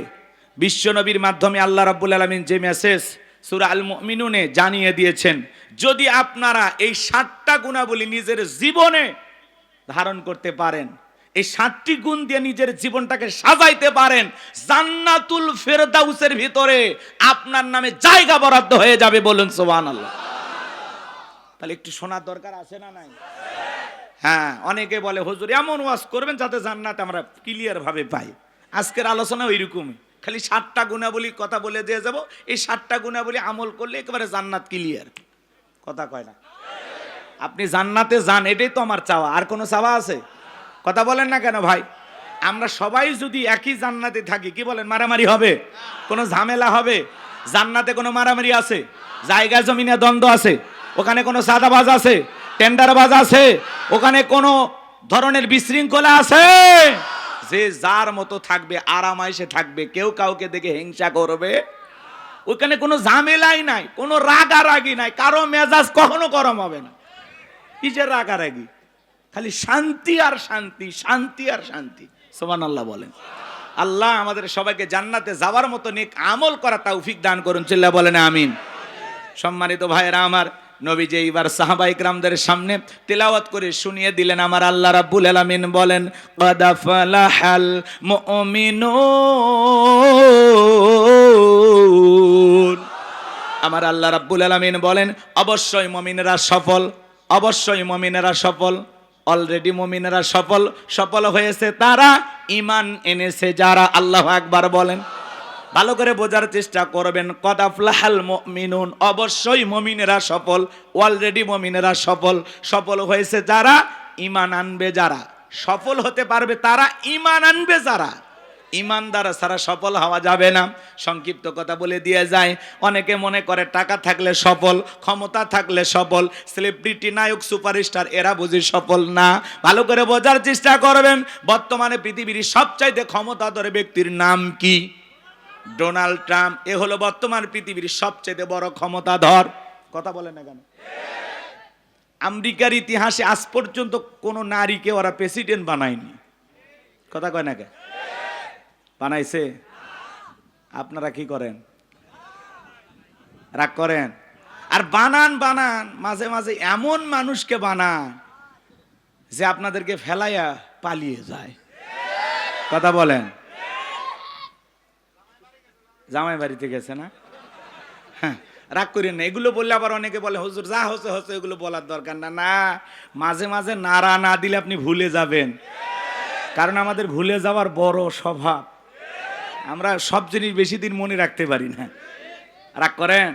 বিশ্ব নবীর মাধ্যমে আল্লাহ রাব্বুল আলামিন যে মেসেজ সূরা আল মুমিনুনে জানিয়ে দিয়েছেন, যদি আপনারা এই 7টা গুণাবলী নিজের জীবনে ধারণ করতে পারেন, এই 7টি গুণ দিয়ে নিজের জীবনটাকে সাজাইতে পারেন, জান্নাতুল ফেরদাউসের ভিতরে আপনার নামে জায়গা বরাদ্দ হয়ে যাবে। বলুন সুবহানাল্লাহ। তাহলে একটু শোনার দরকার আছে না নাই? হ্যাঁ, অনেকে বলে হুজুর এমন ওয়াজ করবেন যাতে জান্নাত আমরা ক্লিয়ার ভাবে পাই। আজকের আলোচনা ওইরকমই, খালি 7টা গুণাবলীর কথা বলে দিয়ে যাব। এই 7টা গুণাবলী আমল করলে একেবারে জান্নাত ক্লিয়ার। কথা কয় না? আপনি জান্নাতে যান, এটাই তো আমার চাওয়া। আর কোনো চাওয়া আছে? কথা বলেন না কেন ভাই? আমরা সবাই যদি একই জান্নাতে থাকি, কি বলেন, মারামারি হবে? কোনো ঝামেলা হবে? জান্নাতে কোনো মারামারি আছে? জায়গা জমিনে দ্বন্দ্ব আছে? ওখানে কোনো সাদাবাজ আছে? টেন্ডারবাজ আছে? ওখানে কোনো ধরনের বিশৃঙ্খলা আছে? যে যার মতো থাকবে, আরামাইশে থাকবে, কেউ কাউকে দেখে হিংসা করবে। ওখানে কোনো ঝামেলাই নাই, কোনো রাগারাগি নাই, কারো মেজাজ কখনো গরম হবে না। কি যে রাগারাগি, খালি শান্তি আর শান্তি, শান্তি আর শান্তি। সুবহানাল্লাহ বলেন। আল্লাহ আমাদের সবাইকে জান্নাতে যাওয়ার মতো নেক আমল করা তৌফিক দান করুন। চিল্লা বলেন আমিন। সম্মানিত ভাইরা আমার, নবীজি এইবার সাহাবায়ে কিরামদের সামনে তেলাওয়াত করে শুনিয়ে দিলেন। আমার আল্লাহ রাব্বুল আলামিন বলেন, ক্বাদ ফালাহাল মুমিনুন আমার আল্লাহ রাব্বুল আলামিন বলেন অবশ্যই মুমিনেরা সফল, অবশ্যই মুমিনেরা সফল। অলরেডি মুমিনেরা সফল, সফল হয়েছে তারা ঈমান এনেছে যারা। আল্লাহু আকবার বলেন। ভালো করে বোঝার চেষ্টা করবেন, কদ আফলাহাল মুমিনুন, অবশ্যই মুমিনেরা সফল, অলরেডি মুমিনেরা সফল, সফল হয়েছে যারা ঈমান আনবে যারা। সফল হতে পারবে তারা ঈমান আনবে যারা। ঈমানদার ছাড়া সফল হওয়া যাবে না। সংক্ষিপ্ত কথা বলে দিয়ে যায়, অনেকে মনে করে টাকা থাকলে সফল, ক্ষমতা থাকলে সফল, সেলিব্রিটি, নায়ক, সুপারস্টার এরা বুঝি সফল না। ভালো করে বোঝার চেষ্টা করবেন, বর্তমানে পৃথিবীর সবচাইতে ক্ষমতাধর ব্যক্তির নাম কি? Donald Trump. এ হলো বর্তমান পৃথিবীর সবচেয়ে বড় ক্ষমতাধর। কথা বলে না কেন? আমেরিকার ইতিহাসে আজ পর্যন্ত কোন নারীকে ওরা প্রেসিডেন্ট বানায়নি। কথা কয় না কেন? বানাইছে? আপনারা কি করেন? রাগ করেন? আর বানান মাঝে মাঝে এমন মানুষকে বানান যে আপনাদেরকে ফেলাইয়া পালিয়ে যায়। কথা বলেন? জামাই বাড়িতে গেছে না? হ্যাঁ, রাগ করেন না। এগুলো বললে আবার অনেকে বলে হুজুর যা হচ্ছে হচ্ছে, এগুলো বলার দরকার না। না, মাঝে মাঝে নাড়া না দিলে আপনি ভুলে যাবেন, কারণ আমাদের ভুলে যাওয়ার বড় স্বভাব। আমরা সব জিনিস বেশি দিন মনে রাখতে পারি না। রাগ করেন?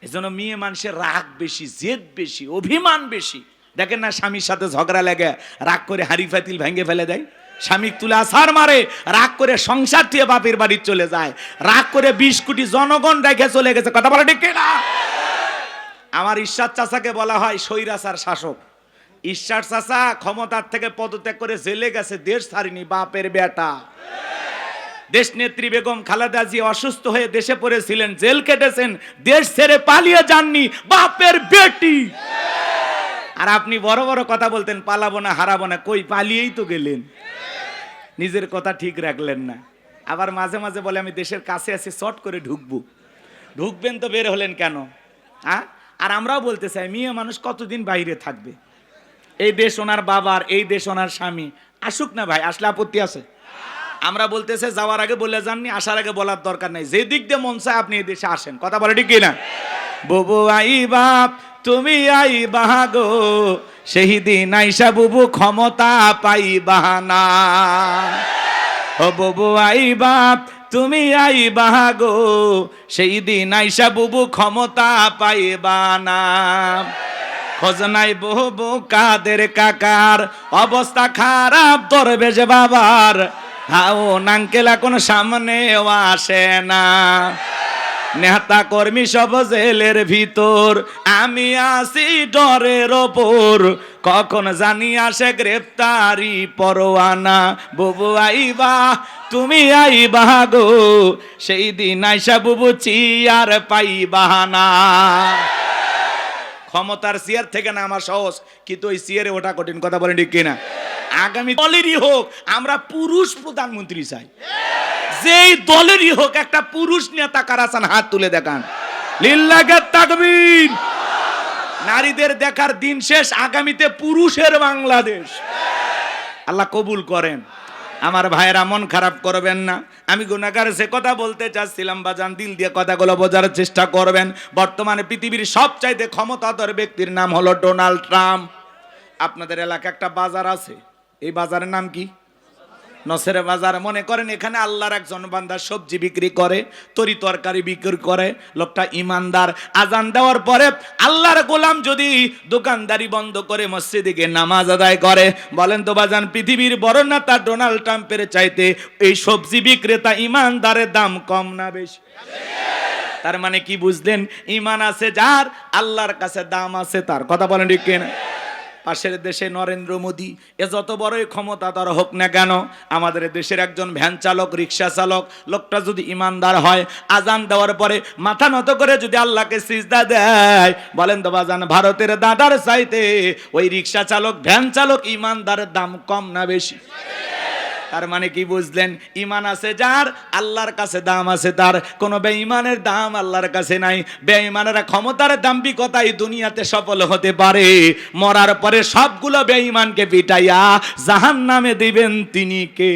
এজন্য মেয়ে মানুষের রাগ বেশি, জেদ বেশি, অভিমান বেশি। দেখেন না, স্বামীর সাথে ঝগড়া লেগে রাগ করে হাড়ি ফাতিল ভেঙে ফেলে দেয়, স্বামী তুলে আছাড় মারে, রাগ করে সংসার থেকে বাপের বাড়ি চলে যায়, রাগ করে 20 কোটি জনগণ রেখে চলে গেছে। কথা বলা ঠিক না? আমার ঈশ্বর চাচাকে বলা হয় স্বৈরাচার শাসক। ঈশ্বর চাচা ক্ষমতার থেকে পদত্যাগ করে জেলে গেছে, দেশ ছাড়িনি, বাপের বেটা। দেশ নেত্রী বেগম খালেদা জিয়া অসুস্থ হয়ে দেশে পড়েছিলেন, জেল কেটেছেন, দেশ ছেড়ে পালিয়ে যাননি, বাপের বেটি। আর আপনি বড় বড় কথা বলতেন পালাবো না, হারাবো না, কই পালিয়েই তো গেলেন, নিজের কথা ঠিক রাখলেন না। আবার মাঝে মাঝে বলে আমি দেশের কাছে আছি, শর্ট করে ঢুকবো। ঢুকবেন তো বের হলেন কেন? আর আমরাও বলতে চাই, মেয়ে মানুষ কতদিন বাইরে থাকবে? এই দেশ ওনার বাবার, এই দেশ ওনার স্বামী, আসুক না ভাই, আসলে আপত্তি আছে? আমরা বলতেছে যাওয়ার আগে বলে যাননি, আসার আগে বলার দরকার নাই, যে দিক দিয়ে মন চায় আপনি এই দেশে আসেন। কথা বলে ঠিক কিনা? বুবু আই বাপ তুমি আই বাহাগো, সেই দিন আইসা বুবু ক্ষমতা পাই বাহানা। ও বুবু আই বাপ তুমি আই বাহাগো, সেই দিন আইসা বুবু ক্ষমতা পাই বাহানা। খোঁজ নাই বুবু কাদের কাকার, অবস্থা খারাপ দরবেশ বাবার, হাও নাঙ্কেল এখন সামনেও আসে না। নেতা কর্মী সব জেলের ভিতর, আমি আসি ডরের ওপর, কখন জানি আসে গ্রেফতারি পরোয়ানা। বুবু আইবা তুমি আইবা গো, সেই দিন আইসা বুবু চিয়ার পাইবা না। ক্ষমতার চেয়ার থেকে নামা সহজ, কিন্তু ওই চেয়ারে ওঠা কঠিন। কথা বলেন ঠিক কিনা? আগামী দলেরই হোক, আমরা পুরুষ প্রধানমন্ত্রী চাই। যেই দলেরই হোক, একটা পুরুষ নেতা কারা চান? হাত তুলে দেখান। লিল্লাহে তাকবীর। নারীদের দেখার দিন শেষ, আগামীতে পুরুষের বাংলাদেশ। আল্লাহ কবুল করেন। আমার ভাইয়েরা মন খারাপ করবেন না, আমি গুনাহগার যে কথা বলতে চাচ্ছিলাম বাজান, দিল দিয়ে কথাগুলো বোঝার চেষ্টা করবেন। বর্তমানে পৃথিবীর সবচাইতে ক্ষমতাধর ব্যক্তির নাম হলো ডোনাল্ড ট্রাম্প। আপনাদের এলাকায় একটা বাজার আছে, এই বাজারের নাম কি? নসের বাজার। মনে করেন এখানে আল্লাহর একজন বান্দা সবজি বিক্রি করে, তরি তরকারি বিক্রি করে, লোকটা ইমানদার। আজান দেওয়ার পরে আল্লাহর গোলাম যদি দোকানদারি বন্ধ করে মসজিদে গিয়ে নামাজ আদায় করে, বলেন তো বাজান, পৃথিবীর বড় নেতা ডোনাল্ড ট্রাম্পের চাইতে এই সবজি বিক্রেতা ইমানদারের দাম কম না বেশি? তার মানে কি বুঝলেন? ইমান আছে যার, আল্লাহর কাছে দাম আছে তার। কথা বলেন ঠিক কিনা? পাশের দেশে নরেন্দ্র মোদী, এ যত বড়ই ক্ষমতাধর হোক না কেন, আমাদের দেশের একজন ভ্যান চালক, রিক্সা চালক, লোকটা যদি ইমানদার হয়, আজান দেওয়ার পরে মাথা নত করে যদি আল্লাহকে সিজদা দেয়, বলেন তো বাজান, ভারতের দাদার চাইতে ওই রিক্সা চালক, ভ্যান চালক ইমানদারের দাম কম না বেশি? তার মানে কি বুঝলেন? ইমান আছে যার, আল্লাহর কাছে দাম আছে তার। কোন বেঈমানের দাম আল্লাহর কাছে নাই। বেঈমানেরা ক্ষমতার দাম্ভিকতায় দুনিয়াতে সফল হতে পারে, মরার পরে সবগুলো বেঈমানকে পিটাইয়া জাহান্নামে দিবেন তিনি কে?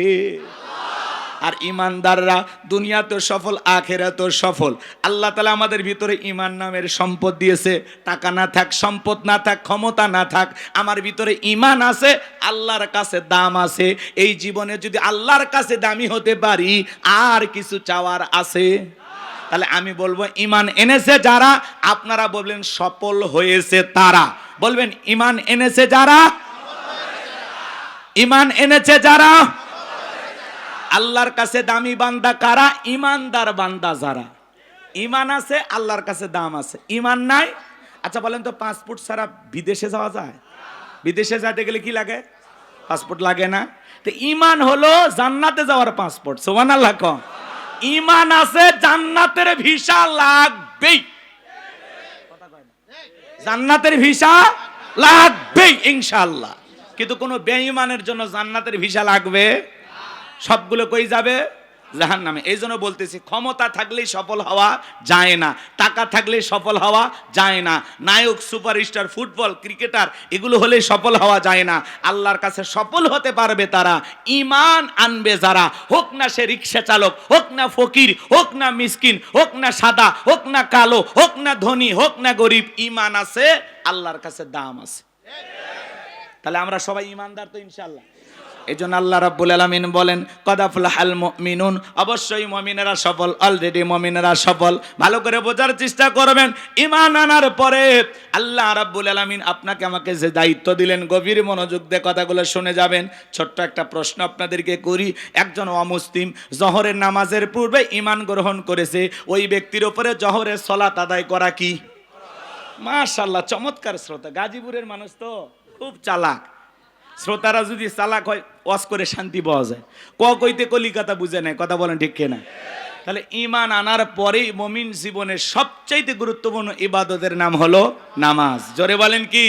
আর ইমানদাররা দুনিয়াতে সফল, আখিরাতে সফল। আল্লাহ তাআলা আমাদের ভিতরে ইমান নামের সম্পদ দিয়েছে। টাকা না থাক, সম্পদ না থাক, ক্ষমতা না থাক, আমার ভিতরে ইমান আছে, আল্লাহর কাছে দাম আছে। এই জীবনে যদি আল্লাহর কাছে দামি হতে পারি, আর কিছু চাওয়ার আছে? তাহলে আমি বলবো ইমান এনেছে যারা, আপনারা বলবেন সফল হয়েছে তারা। বলবেন ইমান এনেছে যারা, ইমান এনেছে যারা। আল্লাহর কাছে দামি বান্দা কারা? ইমানদার বান্দা যারা। ইমান আছে, আল্লাহর কাছে দাম আছে। ইমান নাই, আচ্ছা বলেন তো, পাসপোর্ট ছাড়া বিদেশে যাওয়া যায়? বিদেশে যেতে গেলে কি লাগে? পাসপোর্ট লাগে না? তো ইমান হলো জান্নাতে যাওয়ার পাসপোর্ট। সুবহানাল্লাহ কও। ইমান আছে, জান্নাতের ভিসা লাগবেই। জান্নাতের ভিসা লাগবেই ইনশাআল্লাহ। কিন্তু কোন বেঈমানের জন্য জান্নাতের ভিসা লাগবে? সবগুলো কই যাবে? জাহান্নামে। এই জন্য বলতেছি, ক্ষমতা থাকলেই সফল হওয়া যায় না, টাকা থাকলেই সফল হওয়া যায় না, নায়ক, সুপারস্টার, ফুটবল, ক্রিকেটার এগুলো হলেই সফল হওয়া যায় না। আল্লাহর কাছে সফল হতে পারবে তারা ইমান আনবে যারা। হোক না সে রিক্সা চালক, হোক না ফকির, হোক না মিসকিন, হোক না সাদা, হোক না কালো, হোক না ধনী, হোক না গরিব, ইমান আছে, আল্লাহর কাছে দাম আছে। তাহলে আমরা সবাই ইমানদার তো ইনশাআল্লাহ। এজন্য আল্লাহ রাব্বুল আলামিন বলেন কদ আফলাহাল মুমিনুন, অবশ্যই মুমিনেরা সফল, অলরেডি মুমিনেরা সফল। ভালো করে বোঝার চেষ্টা করবেন। ঈমান আনার পরে আল্লাহ রাব্বুল আলামিন আপনাকে আমাকে যে দায়িত্ব দিলেন, গভীর মনোযোগ দিয়ে কথাগুলো শুনে যাবেন। ছোট্ট একটা প্রশ্ন আপনাদেরকে করি। একজন অমুসলিম জোহরের নামাজের পূর্বে ঈমান গ্রহণ করেছে, ওই ব্যক্তির উপরে জোহরের সালাত আদায় করা কি? মাশাআল্লাহ, চমৎকার শ্রোতা। গাজীপুরের মানুষ তো খুব চালাক। শ্রোতারা যদি চালাক হয়, ওয়াজ করে শান্তি পাওয়া যায়। কইতে কলিকাতা বুঝে নেয়, কথা বলেন ঠিক কিনা? তাহলে ঈমান আনার পরেই মুমিন জীবনের সবচাইতে গুরুত্বপূর্ণ ইবাদতের নাম হলো নামাজ। জোরে বলেন কি?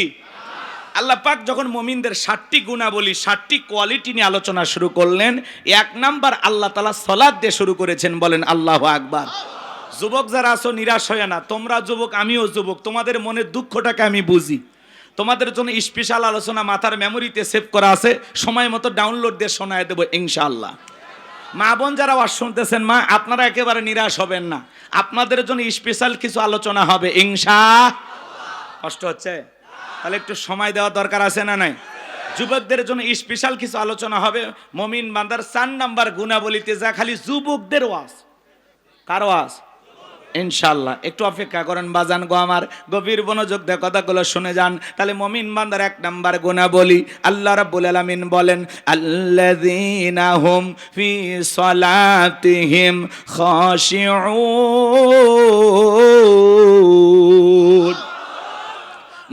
আল্লাহ পাক যখন মুমিনদের 7টি গুণাবলী, 7টি কোয়ালিটি নিয়ে আলোচনা শুরু করলেন, 1 নাম্বার আল্লাহ তাআলা সালাত দিয়ে শুরু করেছেন। বলেন আল্লাহু আকবার। যুবক যারা আছো, নিরাশ হয় না। তোমরা যুবক, আমিও যুবক, তোমাদের মনের দুঃখটাকে আমি বুঝি। তোমাদের জন্য স্পেশাল আলোচনা মাথার মেমোরিতে সেভ করা আছে, সময় মতো ডাউনলোড দিয়ে শোনায় দেবো ইনশাআল্লাহ। মা বোন যারা ওয়াজ শুনতেছেন, মা আপনারা একেবারে নিরাশ হবেন না, আপনাদের জন্য স্পেশাল কিছু আলোচনা হবে ইনশাআল্লাহ। কষ্ট হচ্ছে? তাহলে একটু সময় দেওয়া দরকার আছে না নাই? যুবকদের জন্য স্পেশাল কিছু আলোচনা হবে। মুমিন বান্দার 4 নাম্বার গুণাবলীতে যা খালি যুবকদের ওয়াজ। কার ওয়াজ? ইনশাআল্লাহ। একটু অপেক্ষা করেন বাজান গো আমার, গভীর মনোযোগ দিয়ে কথাগুলো শুনে যান। তাহলে মুমিন বান্দার 1 নাম্বার গুণাবলী, আল্লাহ রাব্বুল আলামিন বলেন আল্লাযীনা হুম ফি সালাতিহিম খাশিউন।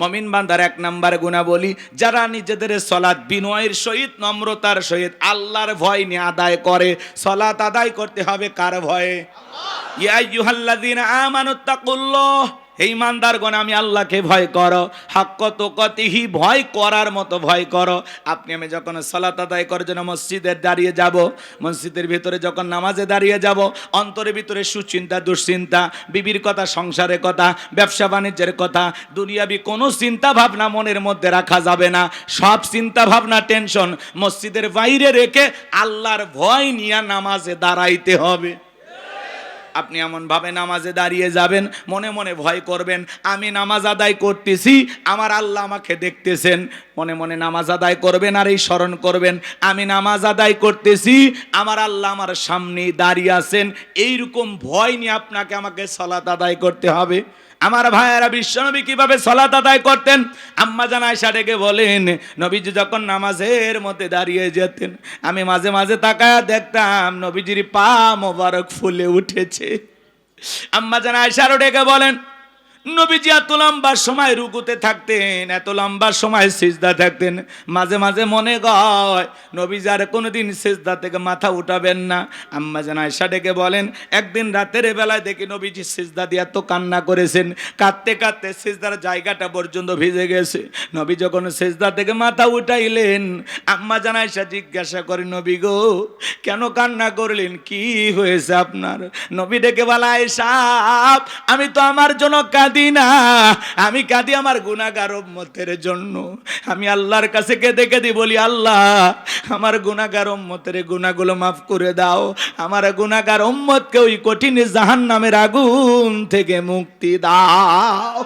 মুমিন বান্দার 1 নাম্বার গুণাবলী, যারা নিজেদের সালাত বিনয়ের সহিত, নম্রতার সহিত, আল্লাহর ভয় নিয়ে আদায় করে। সালাত আদায় করতে হবে কার ভয়ে? ইয়া আইয়ুহাল্লাযীনা আমানুত্তাকুল্লাহ, হে ঈমানদারগণ আমি আল্লাহকে ভয় করো। হাক্ক তুকাতিহি, ভয় করার মতো ভয় করো। আপনি আমি যখন সালাত আদায় করার জন্য মসজিদে দাঁড়িয়ে যাব, মসজিদের ভিতরে যখন নামাজে দাঁড়িয়ে যাব, অন্তরের ভিতরে সুচিন্তা, দুশ্চিন্তা, বিবির কথা, সংসারের কথা, ব্যবসা বাণিজ্যের কথা, দুনিয়াবি কোনো চিন্তা ভাবনা মনের মধ্যে রাখা যাবে না। সব চিন্তা ভাবনা, টেনশন মসজিদের বাইরে রেখে আল্লাহর ভয় নিয়ে নামাজে দাঁড়াইতে হবে। আপনি এমন ভাবে নামাজে দাঁড়িয়ে যাবেন, মনে মনে ভয় করবেন, আমি নামাজ আদায় করতেছি, আমার আল্লাহ আমাকে দেখতেছেন। মনে মনে নামাজ আদায় করবেন আর এই স্মরণ করবেন, আমি নামাজ আদায় করতেছি, আমার আল্লাহ আমার সামনে দাঁড়িয়ে আছেন। এইরকম ভয় নিয়ে আপনাকে আমাকে সালাত আদায় করতে হবে। আমার ভাইয়েরা, বিশ্বনবী কিভাবে সালাত আদায় করতেন? আম্মা জান আয়েশা ডেকে বলেন, নবীজি যখন নামাজের মধ্যে দাঁড়িয়ে যেতেন, আমি মাঝে মাঝে তাকায় দেখতাম নবীজির পা মোবারক ফুলে উঠেছে। আম্মা জান আয়েশা ডেকে বলেন, নবীজি এত লম্বা সময় রুকুতে থাকতেন, এত লম্বা সময় সিজদা থাকতেন, মাঝে মাঝে মনে হয় নবীজি আর কোনোদিন সিজদা থেকে মাথা উঠাবেন না। আম্মা জান আয়েশা ডেকে বলেন, একদিন রাতের বেলায় দেখি নবীজি সিজদা দিয়ে এত কান্না করেছেন, কাঁদতে কাঁদতে সিজদার জায়গাটা পর্যন্ত ভিজে গেছে। নবী যখন সিজদা থেকে মাথা উঠাইলেন, আম্মা জান আয়েশা জিজ্ঞাসা করে, নবী গো কেন কান্না করলেন, কি হয়েছে আপনার? নবী ডেকে বলে, আয়েশা আমি তো আমার জন্য কাঁদি কাঁদি না, আমি কাঁদি আমার গুনাহগার উম্মতের জন্য। আমি আল্লাহর কাছে কেঁদে কেঁদে বলি, আল্লাহ আমার গুনাহগার উম্মতের গুনাহগুলো মাফ করে দাও, আমার গুনাহগার উম্মতকে ওই কঠিন জাহান্নামের আগুন থেকে মুক্তি দাও।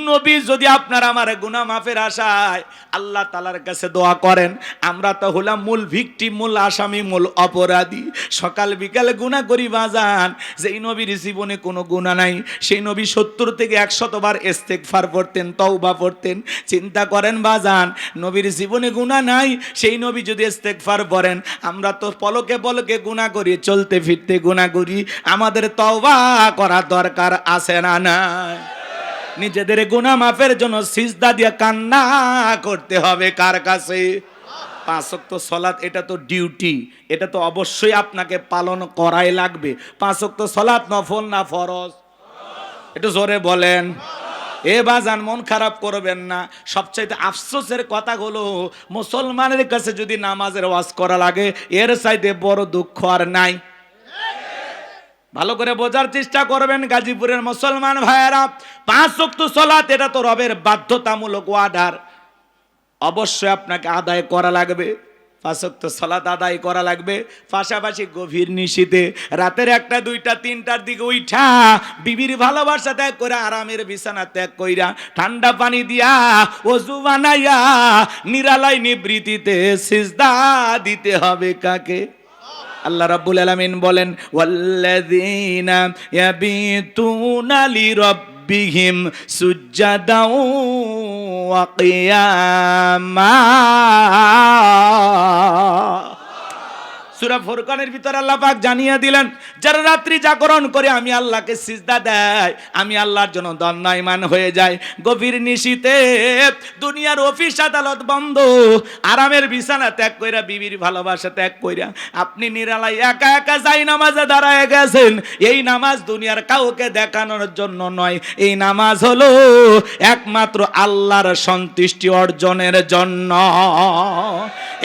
নবী যদি আপনার আমার গুনাহ মাফের আশায় আল্লাহ তাআলার কাছে দোয়া করেন, আমরা তো হলাম মূল ভিকটিম, মূল আসামি, মূল অপরাধী। সকাল বিকাল গুনাহ করি বাজান, যেই নবীর জীবনে কোনো গুনাহ নাই সেই নবী 70 থেকে 100 বার ইস্তেগফার পড়তেন, তওবা পড়তেন। চিন্তা করেন বাজান, নবীর জীবনে গুনাহ নাই, সেই নবী যদি ইস্তেগফার পড়েন, আমরা তো পলকে পলকে গুনাহ করি, চলতে ফিরতে গুনাহ করি। আমাদের তওবা করা দরকার আছে না নাই? নিজেদের গুনাহ মাফের জন্য সিজদা দিয়ে কান্না করতে হবে কার কাছে? 5 ওয়াক্ত সালাত, এটা তো ডিউটি, এটা তো অবশ্যই আপনাকে পালন করাই লাগবে। 5 ওয়াক্ত সালাত নফল না ফরজ? একটু জোরে বলেন। এ বাজান মন খারাপ করবেন না। সবচাইতে আফসোসের কথা হলো, মুসলমানের কাছে যদি নামাজের ওয়াজ করা লাগে, এর চাইতে বড় দুঃখ আর নাই। ভালো করে বোঝার চেষ্টা করবেন গাজীপুরের মুসলমান ভাইয়েরা, 5 ওয়াক্ত সালাত এটা তো রবের বাধ্যতামূলক অর্ডার, অবশ্যই আপনাকে আদায় করা লাগবে। 5 ওয়াক্ত সালাত আদায় করা লাগবে। পাশাপাশি গভীর নিশীথে রাতের 1টা 2টা 3টার দিকে উঠা বিবির ভালোবাসা ত্যাগ করে আরামের বিছানা ত্যাগ কইরা ঠান্ডা পানি দিয়া ওযু বানাইয়া নিরালাই নিবৃত্তিতে সিজদা দিতে হবে কাকে? আল্লাহ রাব্বুল আলামিন বলেন, ওয়াল্লাযীনা ইয়াবিতুনা লিরাব্বিহিম সুজ্জাদাও ওয়া কিয়ামা। সূরা ফুরকানের ভিতরে আল্লাহ পাক জানিয়ে দিলেন, যারা রাত্রি জাগরণ করে আমি আল্লাহকে সিজদা দেয়, আমি আল্লাহর জন্য দণ্ডায়মান হয়ে যায়। গভীর নিশীথে দুনিয়ার অফিস আদালত বন্ধ, আরামের বিছানা ত্যাগ কইরা, বিবির ভালোবাসা ত্যাগ কইরা আপনি নিরালাই একা একা যাই নামাজে দাঁড়ায় গেছেন। এই নামাজ দুনিয়ার কাউকে দেখানোর জন্য নয়, এই নামাজ হলো একমাত্র আল্লাহর সন্তুষ্টি অর্জনের জন্য।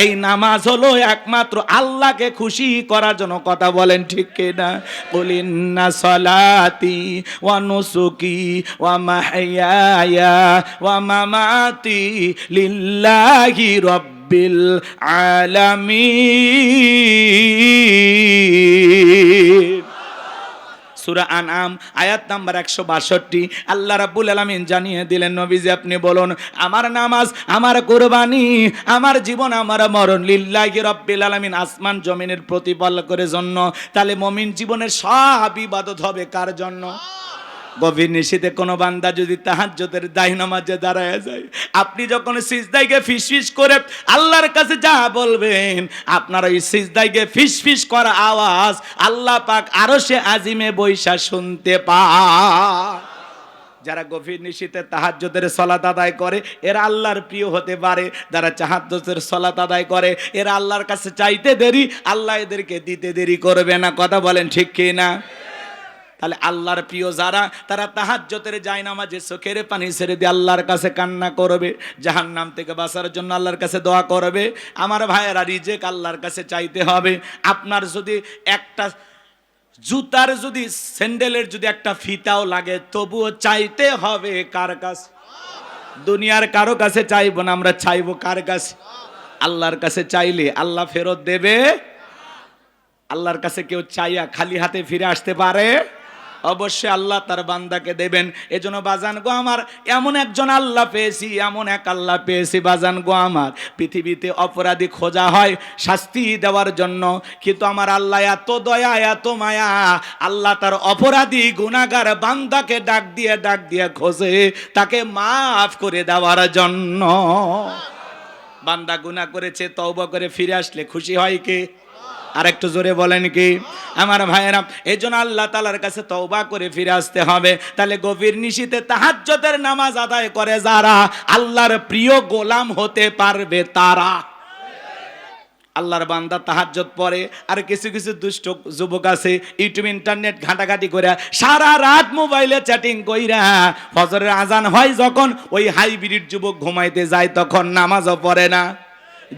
এই নামাজ হলো একমাত্র আল্লাহকে খুশি করার জন্য। কথা বলেন ঠিক কিনা? কুলিন্না সালাতি ওয়া নুসুকি ওয়া মাহইয়ায়া ওয়া মামাতি লিল্লাহি রাব্বিল আলামিন। সূরা আনআম আয়াত নাম্বার 162। আল্লাহ রাব্বুল আলামিন জানিয়ে দিলেন, নবীজি আপনি বলুন, আমার নামাজ, আমার কুরবানি, আমার জীবন, আমার মরণ লিল্লাহি রাব্বিল আলামিন, আসমান জমিনের প্রতিপালক করে জন্য। তাহলে মুমিন জীবনের সব ইবাদত হবে কার জন্য? গভীর নিশীথে কোনো বান্দা যদি তাহাজ্জুদের দায় নামাজে দাঁড়ায় যায়, আপনি যখন সিজদায় গিয়ে ফিসফিস করে আল্লাহর কাছে যা বলবেন, আপনার ওই সিজদায় গিয়ে ফিসফিস করা আওয়াজ আল্লাহ পাক আরশে আজিমে বৈশা শুনতে পায়। যারা গভীর নিশীথে তাহাজ্জুদের সালাত আদায় করে এরা আল্লাহর প্রিয় হতে পারে। যারা তাহাজ্জুদের সালাত আদায় করে এরা আল্লাহর কাছে চাইতে দেরি, আল্লাহ এদেরকে দিতে দেরি করবে না। কথা বলেন ঠিক কি না? তাহলে আল্লাহর প্রিয় যারা, তারা তাহাজ্জুদের জায়নামাজে চোখের পানি ছেড়ে দিয়ে আল্লাহর কাছে কান্না করবে, জাহান্নাম থেকে বাঁচার জন্য আল্লাহর কাছে দোয়া করবে। আমার ভাইয়েরা, রিজেক আল্লাহর কাছে চাইতে হবে। আপনার যদি একটা জুতার, যদি স্যান্ডেলের যদি একটা ফিতাও লাগে, তবুও চাইতে হবে কার কাছে? দুনিয়ার কারো কাছে চাইবো না, আমরা চাইবো কার কাছে? আল্লাহর কাছে চাইলে আল্লাহ ফেরত দেবে। আল্লাহর কাছে কেউ চাইয়া খালি হাতে ফিরে আসতে পারে? অবশ্যই আল্লাহ তার বান্দাকে দেবেন। এজন্য বাজান গো আমার, এমন একজন আল্লাহ পেয়েছি, এমন এক আল্লাহ পেয়েছি বাজান গো আমার। পৃথিবীতে অপরাধী খোঁজা হয় শাস্তি দেওয়ার জন্য, কিন্তু আমার আল্লাহ এত দয়া, এত মায়া, আল্লাহ তার অপরাধী গুনাহগার বান্দাকে ডাক দিয়ে খোঁজে তাকে মাফ করে দেওয়ার জন্য। বান্দা গুনাহ করেছে, তওবা করে ফিরে আসলে খুশি হয় কে? আর একটু জোরে বলেন কি? আমার ভাইয়েরা, এই জন্য আল্লাহ তাআলার কাছে তওবা করে ফিরে আসতে হবে। তাহলে গভীর নিশীথে তাহাজ্জুদের নামাজ আদায় করে যারা আল্লাহর প্রিয় গোলাম হতে পারবে তারা। আল্লাহর বান্দা তাহাজ্জুদ পড়ে, আর কিছু কিছু দুষ্ট যুবক আছে ইউটিউব ইন্টারনেট ঘাটাঘাটি করে সারা রাত মোবাইলে চ্যাটিং কইরা ফজরের আজান হয় যখন, ওই হাইব্রিড যুবক ঘুমাইতে যায় তখন নামাজও পড়ে না।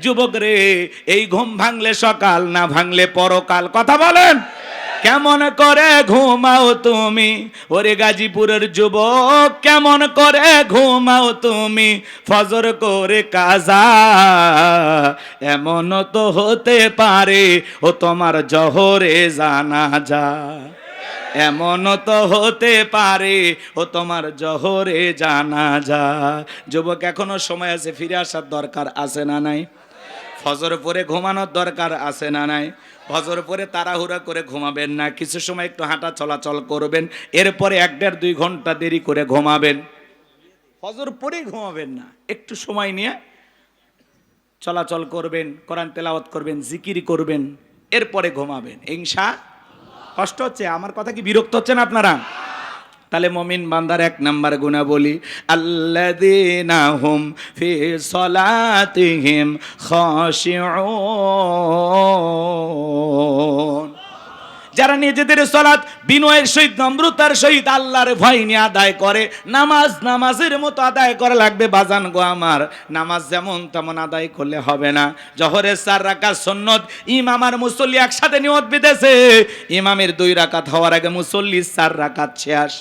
যুবক রে, এই ঘুম ভাঙলে সকাল, না ভাঙলে পরকাল। কথা বলেন। কেমন করে ঘুমাও তুমি ওরে গাজীপুরের যুবক, কেমন করে ঘুমাও তুমি ফজর করে কাজা, এমন তো হতে পারে ও তোমার জহরে জানাজা, এমন তো হতে পারে ও তোমার জহরে জানাজা। যুবক এখনো সময় আছে, ফিরে আসার দরকার আছে না নাই? ফজর পরে ঘুমানোর দরকার আছে না নাই? ফজর পরে তাড়াহুড়া করে ঘুমাবেন না, কিছু সময় একটু হাঁটা চলাচল করবেন, এরপরে 1-1.5-2 ঘন্টা দেরি করে ঘুমাবেন। ফজর পরেই ঘুমাবেন না, একটু সময় নিয়ে চলাচল করবেন, কোরআন তেলাওয়াত করবেন, জিকির করবেন, এরপরে ঘুমাবেন ইনশাআল্লাহ। কষ্ট হচ্ছে আমার কথা, কি বিরক্ত হচ্ছেন আপনারা? তাহলে মুমিন বান্দার 1 নাম্বার গুণাবলী, আল্লাযীনা হুম ফি সলাতিহিম খাশিউন, যারা নিজেদের সালাত বিনয়ের সহিত নম্রতার সহিত আল্লাহর ভয় নিয়ে আদায় করে। নামাজের মতো আদায় করা লাগবে বাজান গো আমার, নামাজ যেমন তেমন আদায় করলে হবে না। জোহরের 4 রাকাত সুন্নত, ইমাম আর মুসল্লি একসাথে নিয়ত বিদেছে, ইমামের 2 রাকাত হওয়ার আগে মুসল্লি 4 রাকাত শেষ।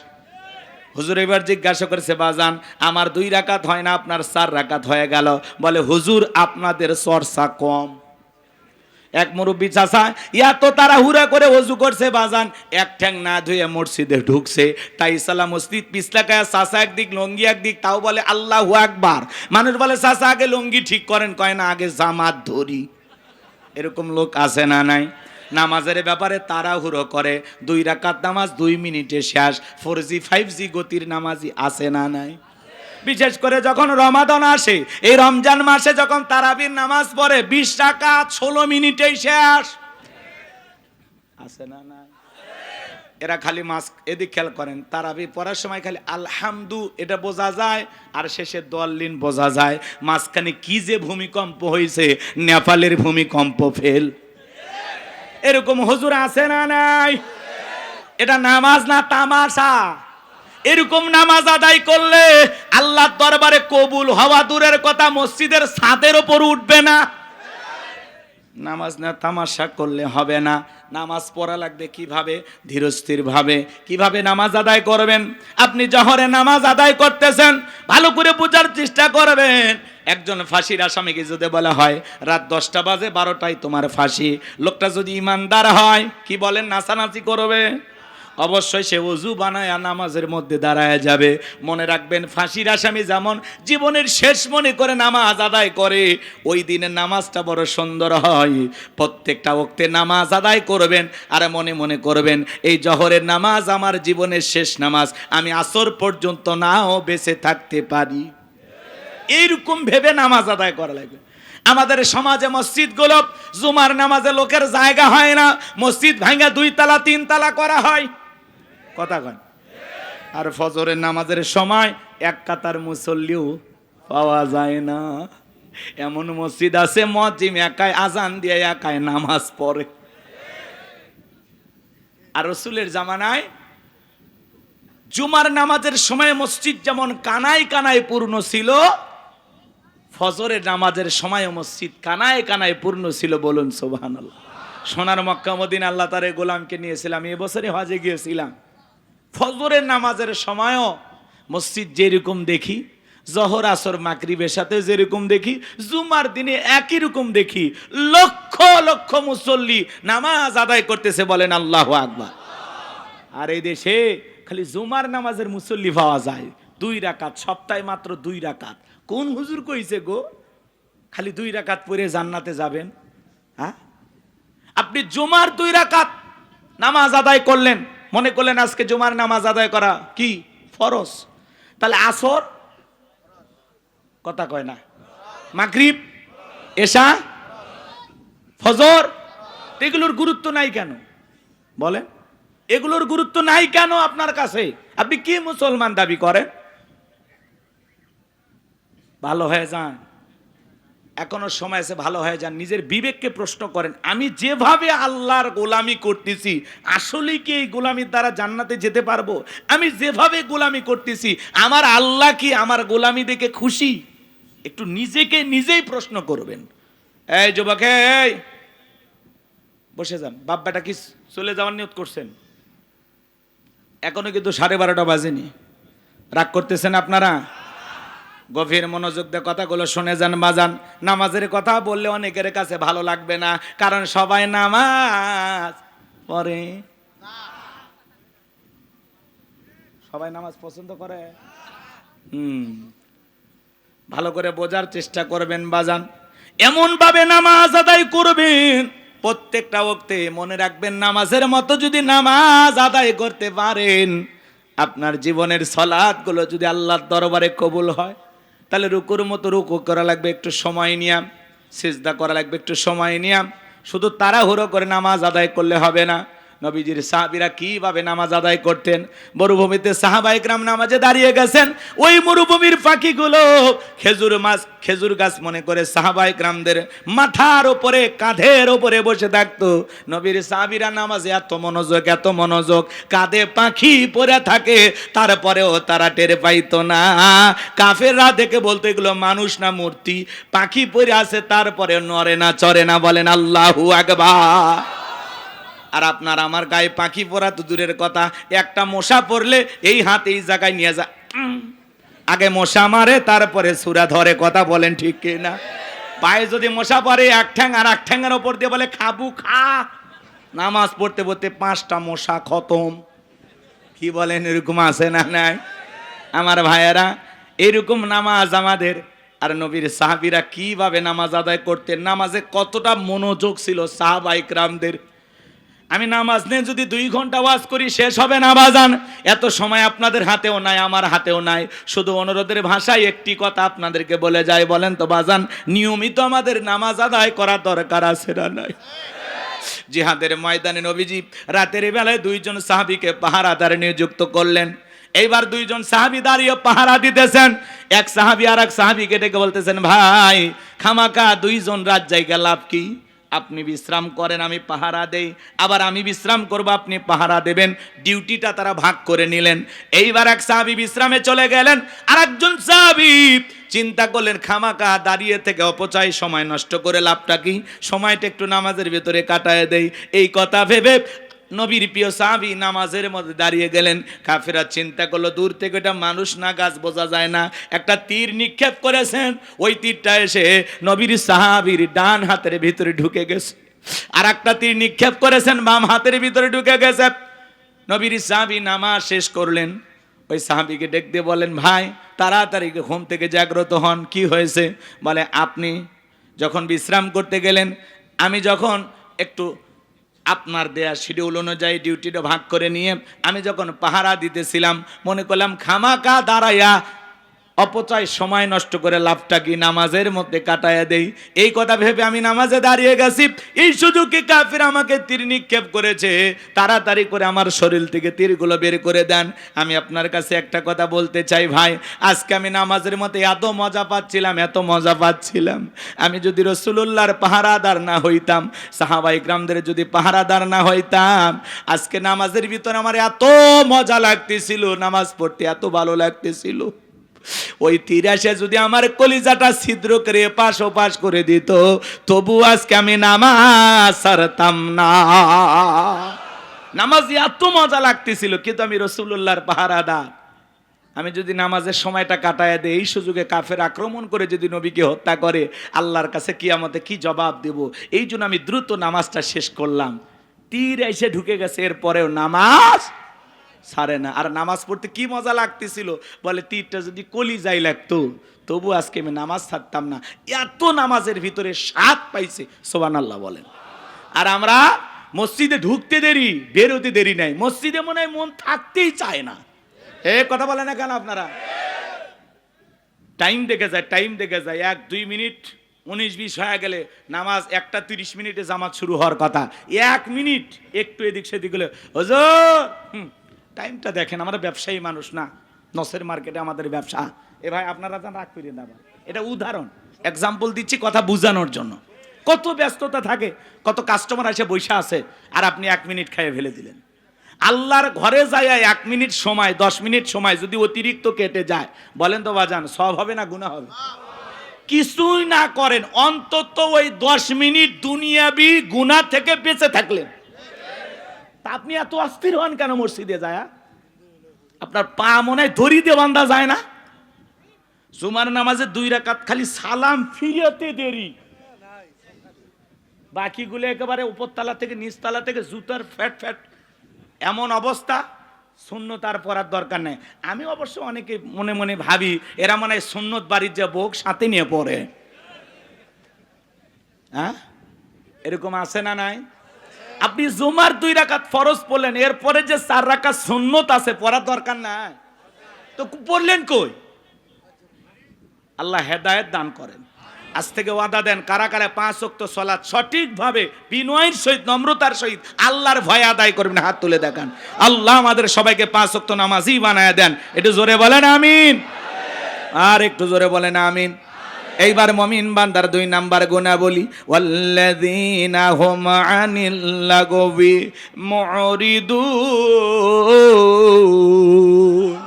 হুজুর এবার জিজ্ঞাসা করেছে, বাজান আমার 2 রাকাত হয় না, আপনার 4 রাকাত হয়ে গেল। বলে হুজুর আপনাদের চর্চা কম। এক মুরব্বী চাচা এত তাড়াহুড়া করে ওযু করছে বাজান, এক ঠ্যাং না ধুয়ে মসজিদে ঢুকছে। তাই সালাম মসজিদ পিছলাকায়, চাচা একদিক লঙ্গি একদিক, তাও বলে আল্লাহু আকবার। মানুষ বলে চাচা আগে লঙ্গি ঠিক করেন, কয় না আগে জামাত ধরি। এরকম লোক আছে না নাই? নামাজের ব্যাপারে তাড়াহুড়ো করে, 2 রাকাত নামাজ 2 মিনিটে শেষ। 4G 5G গতির নামাজি আছে না নাই? বিশেষ করে যখন রমাদান আসে, এই রমজান মাসে যখন তারাবির নামাজ পড়ে 20 রাকাত 16 মিনিটেই শেষ। আছে না না? এরা খালি মাস এদিক খেয়াল করেন, তারাবি পড়ার সময় খালি আলহামদু এটা বোঝা যায়, আর শেষে দোয়াল্লিন বোঝা যায়। মাঝখানে কি যে ভূমিকম্প হয়েছে, নেপালের ভূমিকম্প ফেল। এরকম হুজুর আছে না নাই? এটা নামাজ না তামাশা? এরকম নামাজ আদায় করলে আল্লাহর দরবারে কবুল হওয়া দূরের কথা, মসজিদের ছাদের উপর উঠবে না। নামাজ না তামাশা করলে হবে না। নামাজ পড়া লাগবে কিভাবে? ধীরস্থির ভাবে। কিভাবে নামাজ আদায় করবেন? আপনি জহরে নামাজ আদায় করতেছেন, ভালো করে বোঝার চেষ্টা করবেন। একজন ফাঁসির আসামিকে যদি বলা হয় রাত 10টা বাজে 12টায় তোমার ফাঁসি, লোকটা যদি ইমানদার হয় কি বলেন? নাচানাচি করবে? অবশ্যই সে ওযু বানায় নামাজের মধ্যে দাঁড়ায় যাবে। মনে রাখবেন, ফাঁসির আসামি যেমন জীবনের শেষ মনে করে নামাজ আদায় করে, ওই দিনের নামাজটা বড় সুন্দর হয়। প্রত্যেকটা ওয়াক্তে নামাজ আদায় করবেন, আর মনে মনে করবেন এই জহরের নামাজ আমার জীবনের শেষ নামাজ, আমি আসর পর্যন্ত নাও বেঁচে থাকতে পারি। এইরকম ভেবে নামাজ আদায় করা লাগবে। আমাদের সমাজে মসজিদগুলো জুমার নামাজে লোকের জায়গা হয় না, মসজিদ ভাঙা 2 তালা 3 তালা করা হয়। কথা কন। আর ফজরের নামাজের সময় 1 কাতার মুসল্লিও পাওয়া যায় না। এমন মসজিদ আছে মুয়াজ্জিন একাই আজান দিয়ে একাই নামাজ পড়ে। আর রাসূলের জামানায় জুমার নামাজের সময় মসজিদ যেমন কানায় কানায় পূর্ণ ছিল, ফজরের নামাজের সময় মসজিদ কানায় কানায় পূর্ণ ছিল। বলুন সুবহানাল্লাহ। সোনার মক্কা মদিনা আল্লাহ তাআলা গোলামকে নিয়েছিলাম, এবছরে হজে গিয়েছিলাম। ফজরের নামাজের সময়ও মসজিদ যেরকম দেখি, জহর আসর মাগরিবের সাথে যেরকম দেখি, জুমার দিনে একই রকম দেখি। লক্ষ লক্ষ মুসল্লি নামাজ আদায় করতেছে, বলেন আল্লাহু আকবার। আর এই দেশে খালি জুমার নামাজের মুসল্লি পাওয়া যায় 2 রাকাত, সপ্তাহে মাত্র 2 রাকাত। কোন হুজুর কইছে গো খালি 2 রাকাত পড়ে জান্নাতে যাবেন? হ্যাঁ, আপনি জুমার 2 রাকাত নামাজ আদায় করলেন, মনে করলেন আজকে জুমার নামাজ আদায় করা কি ফরজ, তাহলে আসর কথা কয় না, মাগরিব, এশা, ফজর, এগুলোর গুরুত্ব নাই কেন বলেন? এগুলোর গুরুত্ব নাই কেন আপনার কাছে? আপনি কি মুসলমান দাবি করেন? ভালো হয়ে যান, এখনো সময় আছে, ভালো হয়ে যান। নিজের বিবেককে প্রশ্ন করেন, আমি যেভাবে আল্লাহর গোলামি করতেছি আসলে কি এই গোলামির দ্বারা জান্নাতে যেতে পারবো? আমি যেভাবে গোলামি করতেছি আমার আল্লাহ কি আমার গোলামি দেখে খুশি? একটু নিজেকে নিজেই প্রশ্ন করবেন। এই যুবক, এই বসে যান। বাপ বেটা কি চলে যাওয়ার নিয়ত করছেন? এখনো কিন্তু 12:30 বাজেনি। রাগ করতেছেন আপনারা? গভীর মনোযোগ দিয়ে কথাগুলো শুনে যান বাজান। নামাজের কথা বললে অনেকের কাছে ভালো লাগবে না, কারণ সবাই নামাজ পড়ে। সবাই নামাজ পছন্দ করে? ভালো করে বোঝার চেষ্টা করবেন বাজান। এমন ভাবে নামাজ আদায় করবেন প্রত্যেকটা ওয়াক্তে, মনে রাখবেন নামাজের মতো যদি নামাজ আদায় করতে পারেন, আপনার জীবনের সালাতগুলো যদি আল্লাহর দরবারে কবুল হয়, তাহলে রুকুর মতো রুকু করা লাগবে একটু সময় নিয়ে, সিজদা করা লাগবে একটু সময় নিয়ে। শুধু তাড়াহুড়ো করে নামাজ আদায় করলে হবে না। নবীজির সাহাবীরা কিভাবে নামাজ আদায় করতেন? মরুভূমিতে সাহাবায়ে কেরাম নামাজে দাঁড়িয়ে গেছেন, ওই মরুভূমির পাখিগুলো খেজুর গাছ মনে করে সাহাবায়ে কেরামদের মাথার উপরে, কাঁধের উপরে বসে থাকতো। নবীর সাহাবীরা নামাজে এত মনোযোগ, কাঁধে পাখি পড়ে থাকে, তারপরেও তারা টের পাইতো না। কাফেররা দেখে বলতো এগুলো মানুষ না মূর্তি, পাখি পড়ে আছে, তারপরে নড়ে না চড়ে না। বলেন আল্লাহু আকবার। আর আপনার আমার গায়ে পাখি পড়া তো দূরের কথা, একটা মশা পড়লে এই হাত এই জায়গায় নিয়ে যা, আগে মশা মারে তারপরে সূরা ধরে। কথা বলেন ঠিক কি না? পায়ে যদি মশা পড়ে এক ঠ্যাং আর এক ঠ্যাঙের ওপর দিয়ে বলে খাবু খা। নামাজ পড়তে পড়তে 5টা মশা খতম। কি বলেন? এরকম আছে না নাই? আমার ভাইয়েরা, এরকম নামাজ আমাদের। আর নবীর সাহাবীরা কিভাবে নামাজ আদায় করতেন, নামাজে কতটা মনোযোগ ছিল সাহাবায়ে কেরামদের। আমি নামাজ নিয়ে যদি 2 ঘন্টা ওয়াজ করি শেষ হবে না বাজান। এত সময় আপনাদের হাতেও নাই, আমার হাতেও নাই। শুধু অনুরোধের ভাষায় একটি কথা আপনাদেরকে বলে যাই, বলেন তো বাজান, নিয়মিত আমাদের নামাজ আদায় করা দরকার আছে না নাই? জিহাদের ময়দানে নবীজি রাতের বেলায় 2 জন সাহাবীকে পাহারাদার নিযুক্ত করলেন। এইবার 2 জন সাহাবী দাঁড়িয়ে পাহারা দিতেছেন। এক সাহাবী আর এক সাহাবীকে ডেকে বলতেছেন, ভাই খামাকা 2 জন রাত জায়গা লাভ কি? আপনি বিশ্রাম করেন, আমি পাহারা দেই, আবার আমি বিশ্রাম করব, আপনি পাহারা দেবেন। ডিউটিটা তারা ভাগ করে নিলেন। এইবার এক সাহাবী বিশ্রামে চলে গেলেন, আর একজন সাহাবী চিন্তা করলেন খামাকা দাঁড়িয়ে থেকে অপচয় সময় নষ্ট করে লাভটা কি, সময়টা একটু নামাজের ভিতরে কাটায় দেই। এই কথা ভেবে নবীর প্রিয় সাহাবী নামাজের মধ্যে দাঁড়িয়ে গেলেন। কাফেররা চিন্তা করলো দূর থেকে এটা মানুষ না গাছ বোঝা যায় না, একটা তীর নিক্ষেপ করেছেন, ওই তীরটা এসে নবীর সাহাবীর ডান হাতের ভিতরে ঢুকে গেছে। আর একটা তীর নিক্ষেপ করেছেন, বাম হাতের ভিতরে ঢুকে গেছে। নবীর সাহাবী নামাজ শেষ করলেন, ওই সাহাবীকে ডেকে দিয়ে বলেন, ভাই তাড়াতাড়ি ঘুম থেকে জাগ্রত হন, কি হয়েছে? বলে, আপনি যখন বিশ্রাম করতে গেলেন, আমি যখন একটু আপনার দেয়া শিডিউল অনুযায়ী ডিউটিটা ভাগ করে নিয়ে আমি যখন পাহারা দিতেছিলাম, মনে করলাম খামাকা দাঁড়াইয়া অপচয় সময় নষ্ট করে লাভটা কি, নামাজের মধ্যে কাটায়া দেই। এই কথা ভেবে আমি নামাজে দাঁড়িয়ে গেছি, এই সুযোগে কাফির আমাকে তীর নিক্ষেপ করেছে। তাড়াতাড়ি করে আমার শরীর থেকে তীরগুলো বের করে দেন। আমি আপনার কাছে একটা কথা বলতে চাই ভাই, আজকে আমি নামাজের মধ্যে এত মজা পাচ্ছিলাম, আমি যদি রাসূলুল্লাহর পাহারাদার না হইতাম, সাহাবায়ে কেরামদের যদি পাহারাদার না হইতাম, আজকে নামাজের ভিতরে আমার এত মজা লাগতেছিল, নামাজ পড়তে এত ভালো লাগতেছিল। ওই তীর এসে যদি আমার কলিজাটা ছিদ্র করে এপাশ ওপাশ করে দিত, তবু আজকে আমি নামাজ ছাড়তাম না। নামাজ এত মজা লাগতেছিল, কিন্তু আমি রাসূলুল্লাহর পাহারাদার। আমি যদি নামাজের সময়টা কাটায় দেই, এই সুযোগে কাফের আক্রমণ করে যদি নবীকে হত্যা করে, আল্লাহর কাছে কিয়ামতে কি জবাব দেব? এই জন্য আমি দ্রুত নামাজটা শেষ করলাম। তীর এসে ঢুকে গেছে, এরপরেও নামাজ ছাড়ে না। আর নামাজ পড়তে কি মজা লাগতেছিল, বলে তীরটা যদি কলিজায় লাগতো, তবু আজকে আমি নামাজ ছাড়তাম না। এত নামাজের ভিতরে স্বাদ পাইছে, সুবহানাল্লাহ বলেন। আর আমরা মসজিদে ঢুকতে দেরি, বেরোতে দেরি নাই, মসজিদে মনে হয় মন থাকতেই চায় না। কথা বলে না কেন আপনারা? টাইম দেখে যায় 1-2 মিনিট 19-20 হয়ে গেলে নামাজ 1:30 জামাত শুরু হওয়ার কথা, 1 মিনিট একটু এদিক সেদিক হলে হুজুর টাইমটা দেখেন। আমরা ব্যবসায়ী মানুষ না, নসের মার্কেটে আমাদের ব্যবসা। এ ভাই আপনারা জান রাগ করিয়ে না, এটা উদাহরণ, এক্সাম্পল দিচ্ছি কথা বোঝানোর জন্য। কত ব্যস্ততা থাকে, কত কাস্টমার এসে বৈশা আছে, আর আপনি 1 মিনিট খাইয়ে ফেলে দিলেন। আল্লাহর ঘরে যায় 1 মিনিট সময়, 10 মিনিট সময় যদি অতিরিক্ত কেটে যায়, বলেন তো বাজান সওয়াব হবে না গুনাহ হবে? কিছুই না করেন, অন্তত ওই 10 মিনিট দুনিয়াবি গুনাহ থেকে বেঁচে থাকলেন, তা আপনি এত অস্থির হন কেন মসজিদে যায়? আপনার পা মনে হয় দড়ি দিয়ে বাঁধা যায় না? জুমার নামাজে 2 রাকাত খালি সালাম ফিরাতে দেরি, বাকিগুলো একেবারে উপরতলা থেকে নিচতলা থেকে জুতার ফ্যাট ফ্যাট এমন অবস্থা। সুন্নত আর পড়ার দরকার নেই। আমি অবশ্য অনেকে মনে মনে ভাবি এরা মনে হয় সুন্নত বাড়ির যে বোক সাথে নিয়ে পড়ে। হ্যাঁ, এরকম আছে না নাই? আপনি জুমার 2 রাকাত ফরজ পড়লেন, এরপরে যে 4 রাকাত সুন্নত আছে পড়ার দরকার নাই, তো পড়লেন কই? আল্লাহ হেদায়েত দান করেন। আজ থেকে ওয়াদা দেন, কারা কারা 5 ওয়াক্ত সালাত সঠিকভাবে বিনয়ের সহিত নম্রতার সহিত আল্লাহর ভয় আদায় করবেন, হাত তুলে দেখান। আল্লাহ আমাদের সবাইকে 5 ওয়াক্ত নামাজি বানায় দেন। একটু জোরে বলেন আমিন, আর একটু জোরে বলেন আমিন। এইবার মুমিন বান্দার 2 নাম্বার গুনাবলী, ওয়াল্লাযীনা হুম আনিল লাগবি মুরিদুন।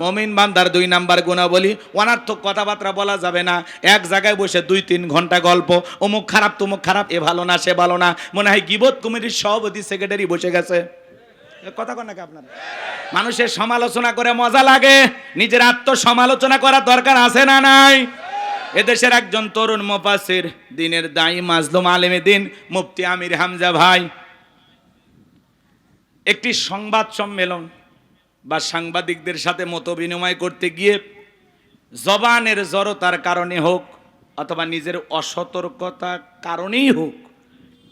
মুমিন বান্দার 2 নাম্বার গুনাবলী, অনার্থক কথাবার্তা বলা যাবে না। এক জায়গায় বসে 2-3 ঘন্টা গল্প, অমুক খারাপ তমুক খারাপ, এ ভালো না সে ভালো না, মনে হয় গীবত কমিটির সভাপতি সেক্রেটারি বসে গেছে। কথা কন নাকি আপনারা? মানুষের সমালোচনা করে মজা লাগে, নিজের আত্মসমালোচনা করার দরকার আছে না নাই? এদেশের একজন তরুণ মুফাসসির, দ্বীনের দায়ী, মাজলুম আলেমে দ্বীন মুফতি আমির হামজা ভাই একটি সংবাদ সম্মেলন বা সাংবাদিকদের সাথে মত বিনিময় করতে গিয়ে জবানের জড়তার কারণে হোক অথবা নিজের অসতর্কতার কারণেই হোক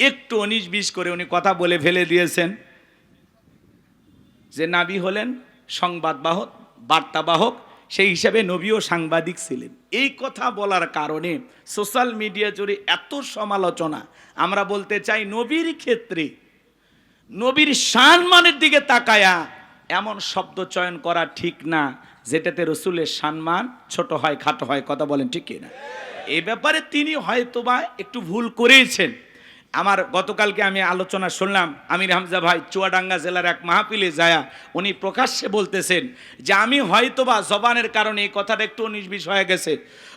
একটু 19-20 করে উনি কথা বলে ফেলে দিয়েছেন যে নবী হলেন সংবাদবাহক, বার্তাবাহক, সেই হিসাবে নবীও সাংবাদিক ছিলেন। এই কথা বলার কারণে সোশ্যাল মিডিয়া জুড়ে এত সমালোচনা। আমরা বলতে চাই নবীর ক্ষেত্রে নবীর সম্মানের দিকে তাকায়া এমন শব্দ চয়ন করা ঠিক না যেটাতে রসুলের সম্মান ছোট হয়, খাটো হয়। কথা বলেন ঠিক কি না? এই ব্যাপারে তিনি হয়তোবা একটু ভুল করেছেন। আমার গতকালকে আমি আলোচনা শুনলাম, আমির হামজা ভাই চুয়াডাঙ্গা জেলার এক মাহফিলে যায়া উনি প্রকাশ্যে বলতেছেন যে আমি হয়তোবা জবানের কারণে এই কথাটা একটু 19-20 হয়ে গেছে,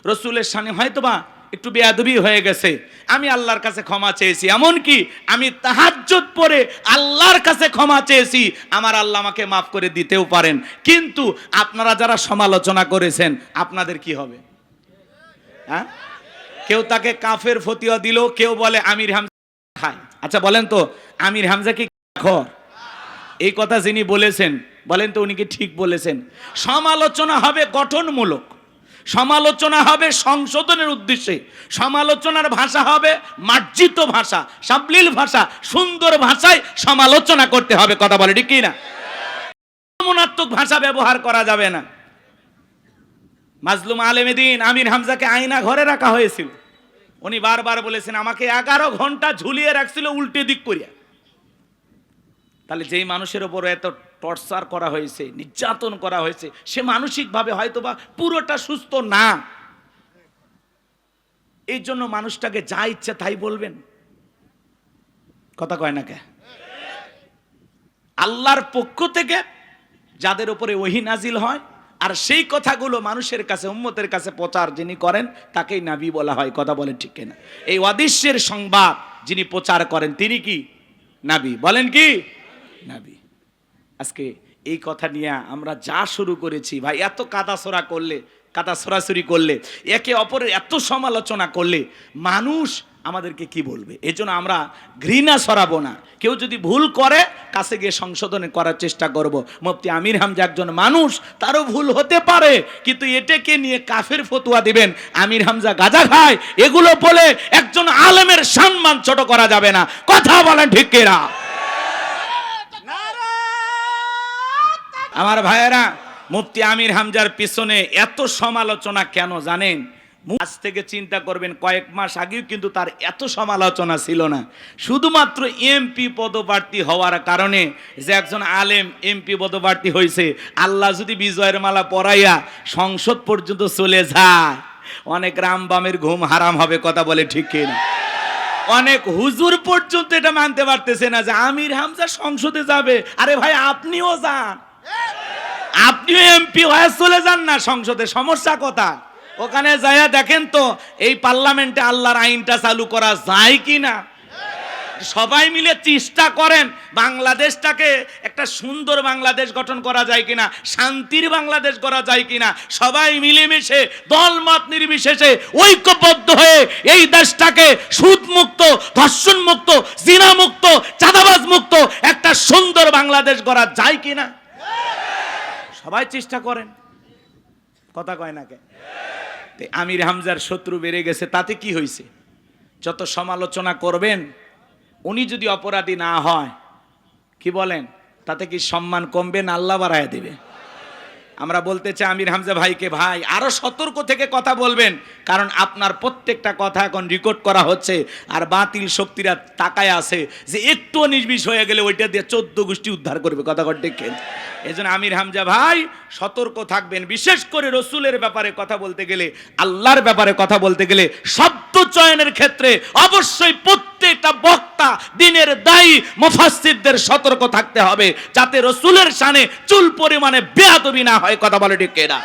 রসুলের সামনে হয়তোবা একটু বেয়াদবি হয়ে গেছে, আমি আল্লাহর কাছে ক্ষমা চেয়েছি। এমনকি আমি তাহাজ্জুদ পড়ে আল্লাহর কাছে ক্ষমা চেয়েছি, আমার আল্লাহ আমাকে মাফ করে দিতেও পারেন। কিন্তু আপনারা যারা সমালোচনা করেছেন আপনাদের কি হবে? হ্যাঁ, কেউ তাকে কাফের ফতোয়া দিল, কেউ বলে আমির হামজা খায়। আচ্ছা বলেন তো, আমির হামজা কি খর? এই কথা যিনি বলেছেন বলেন তো উনি কি ঠিক বলেছেন? সমালোচনা হবে গঠনমূলক, সমালোচনা হবে সংশোধনের উদ্দেশ্যে, সমালোচনার ভাষা হবে মার্জিত ভাষা, সাবলীল ভাষা, সুন্দর ভাষায় সমালোচনা করতে হবে। কথা বলে ঠিক কি না? আক্রমণাত্মক ভাষা ব্যবহার করা যাবে না। মাজলুম আলেমে দ্বীন আমির হামজাকে আয়না ঘরে রাখা হয়েছিল, উনি বারবার বলেছেন আমাকে 11 ঘন্টা ঝুলিয়ে রাখছিল উল্টে দিক করিয়া। তাহলে যেই মানুষের উপর এত টর্চার করা হয়েছে, নির্যাতন করা হয়েছে, সে মানসিকভাবে হয়তোবা পুরোটা সুস্থ না। এই জন্য মানুষটাকে যা ইচ্ছে তাই বলবেন? কথা কয় না কে? আল্লাহর পক্ষ থেকে যাদের উপরে ওহী নাজিল হয় আর সেই কথাগুলো মানুষের কাছে, উম্মতের কাছে প্রচার যিনি করেন তাকেই নবী বলা হয়। কথা বলেন ঠিক কিনা? এই অদৃশ্যের সংবাদ যিনি প্রচার করেন তিনি কি নবী? বলেন কি নবী? আজকে এই কথা নিয়ে আমরা যা শুরু করেছি ভাই, এত কাদাছড়া করলে, কাদা ছড়াছড়ি করলে, একে অপরের এত সমালোচনা করলে মানুষ আমাদেরকে কি বলবে? এজন্য আমরা ঘৃণা ছড়াবো না। কেউ যদি ভুল করে কাছে গিয়ে সংশোধন করার চেষ্টা করব। মুফতি আমির হামজা একজন মানুষ, তারও ভুল হতে পারে, কিন্তু এটাকে নিয়ে কাফের ফতোয়া দিবেন, আমির হামজা গাঁজা খায়, এগুলো বলে একজন আলেমের সম্মান ছোট করা যাবে না। কথা বলেন ঠিক কিনা? আমার ভাইয়েরা, মুফতি আমির হামজার পিছনে এত সমালোচনা কেন জানেন? আজ থেকে চিন্তা করবেন, কয়েক মাস আগেও কিন্তু তার এত সমালোচনা ছিল না। শুধুমাত্র এমপি পদপ্রার্থী হওয়ার কারণে যে একজন আলেম এমপি পদপ্রার্থী হয়েছে, আল্লাহ যদি বিজয়ের মালা পরাইয়া সংসদ পর্যন্ত চলে যায়, অনেক রামবামের ঘুম হারাম হবে। কথা বলে ঠিক কিনা? অনেক হুজুর পর্যন্ত এটা মানতে পারতেছে না যে আমির হামজা সংসদে যাবে। আরে ভাই আপনিও যান, আপনিও এমপি হয়ে চলে যান না সংসদে, সমস্যা কথা? ওখানে যায়া দেখেন তো এই পার্লামেন্টে আল্লাহর আইনটা চালু করা যায় কি না। সবাই মিলে চেষ্টা করেন বাংলাদেশটাকে একটা সুন্দর বাংলাদেশ গঠন করা যায় কিনা, শান্তির বাংলাদেশ করা যায় কিনা। সবাই মিলেমিশে দলমত নির্বিশেষে ঐক্যবদ্ধ হয়ে এই দেশটাকে সুদ মুক্ত, ধর্ষণ মুক্ত, জিনা মুক্ত, চাঁদাবাজ মুক্ত একটা সুন্দর বাংলাদেশ করা যায় কিনা। সবাই চেষ্টা করেন, কথা কয় না কে। আমির হামজার শত্রু বেড়ে গেছে, তাতে কি হয়েছে? যত সমালোচনা করবেন, উনি যদি অপরাধী না হয়, কি বলেন, তাতে কি সম্মান কমবে না আল্লাহ বাড়ায় দিবে? আমরা বলতে চাই আমির হামজা ভাইকে, ভাই আরো সতর্ক থেকে কথা বলবেন, কারণ আপনার প্রত্যেকটা কথা এখন রেকর্ড করা হচ্ছে, আর বাতিল শক্তিরা তাকায় আছে যে একটু নির্বিষ হয়ে গেলে ওইটা দিয়ে 14 গোষ্ঠী উদ্ধার করবে। কথা দেখেন, এই জন্য আমির হামজা ভাই সতর্ক থাকবেন। বিশেষ করে রসুলের ব্যাপারে কথা বলতে গেলে, আল্লাহর ব্যাপারে কথা বলতে গেলে শব্দ চয়নের ক্ষেত্রে অবশ্যই প্রত্যেকটা বক্তা, দিনের দায়ী মুফাসসিরদের সতর্ক থাকতে হবে, যাতে রসুলের শানে চুল পরিমাণে বেয়াদবি না হয়। কথা বলে ঠিক কিনা?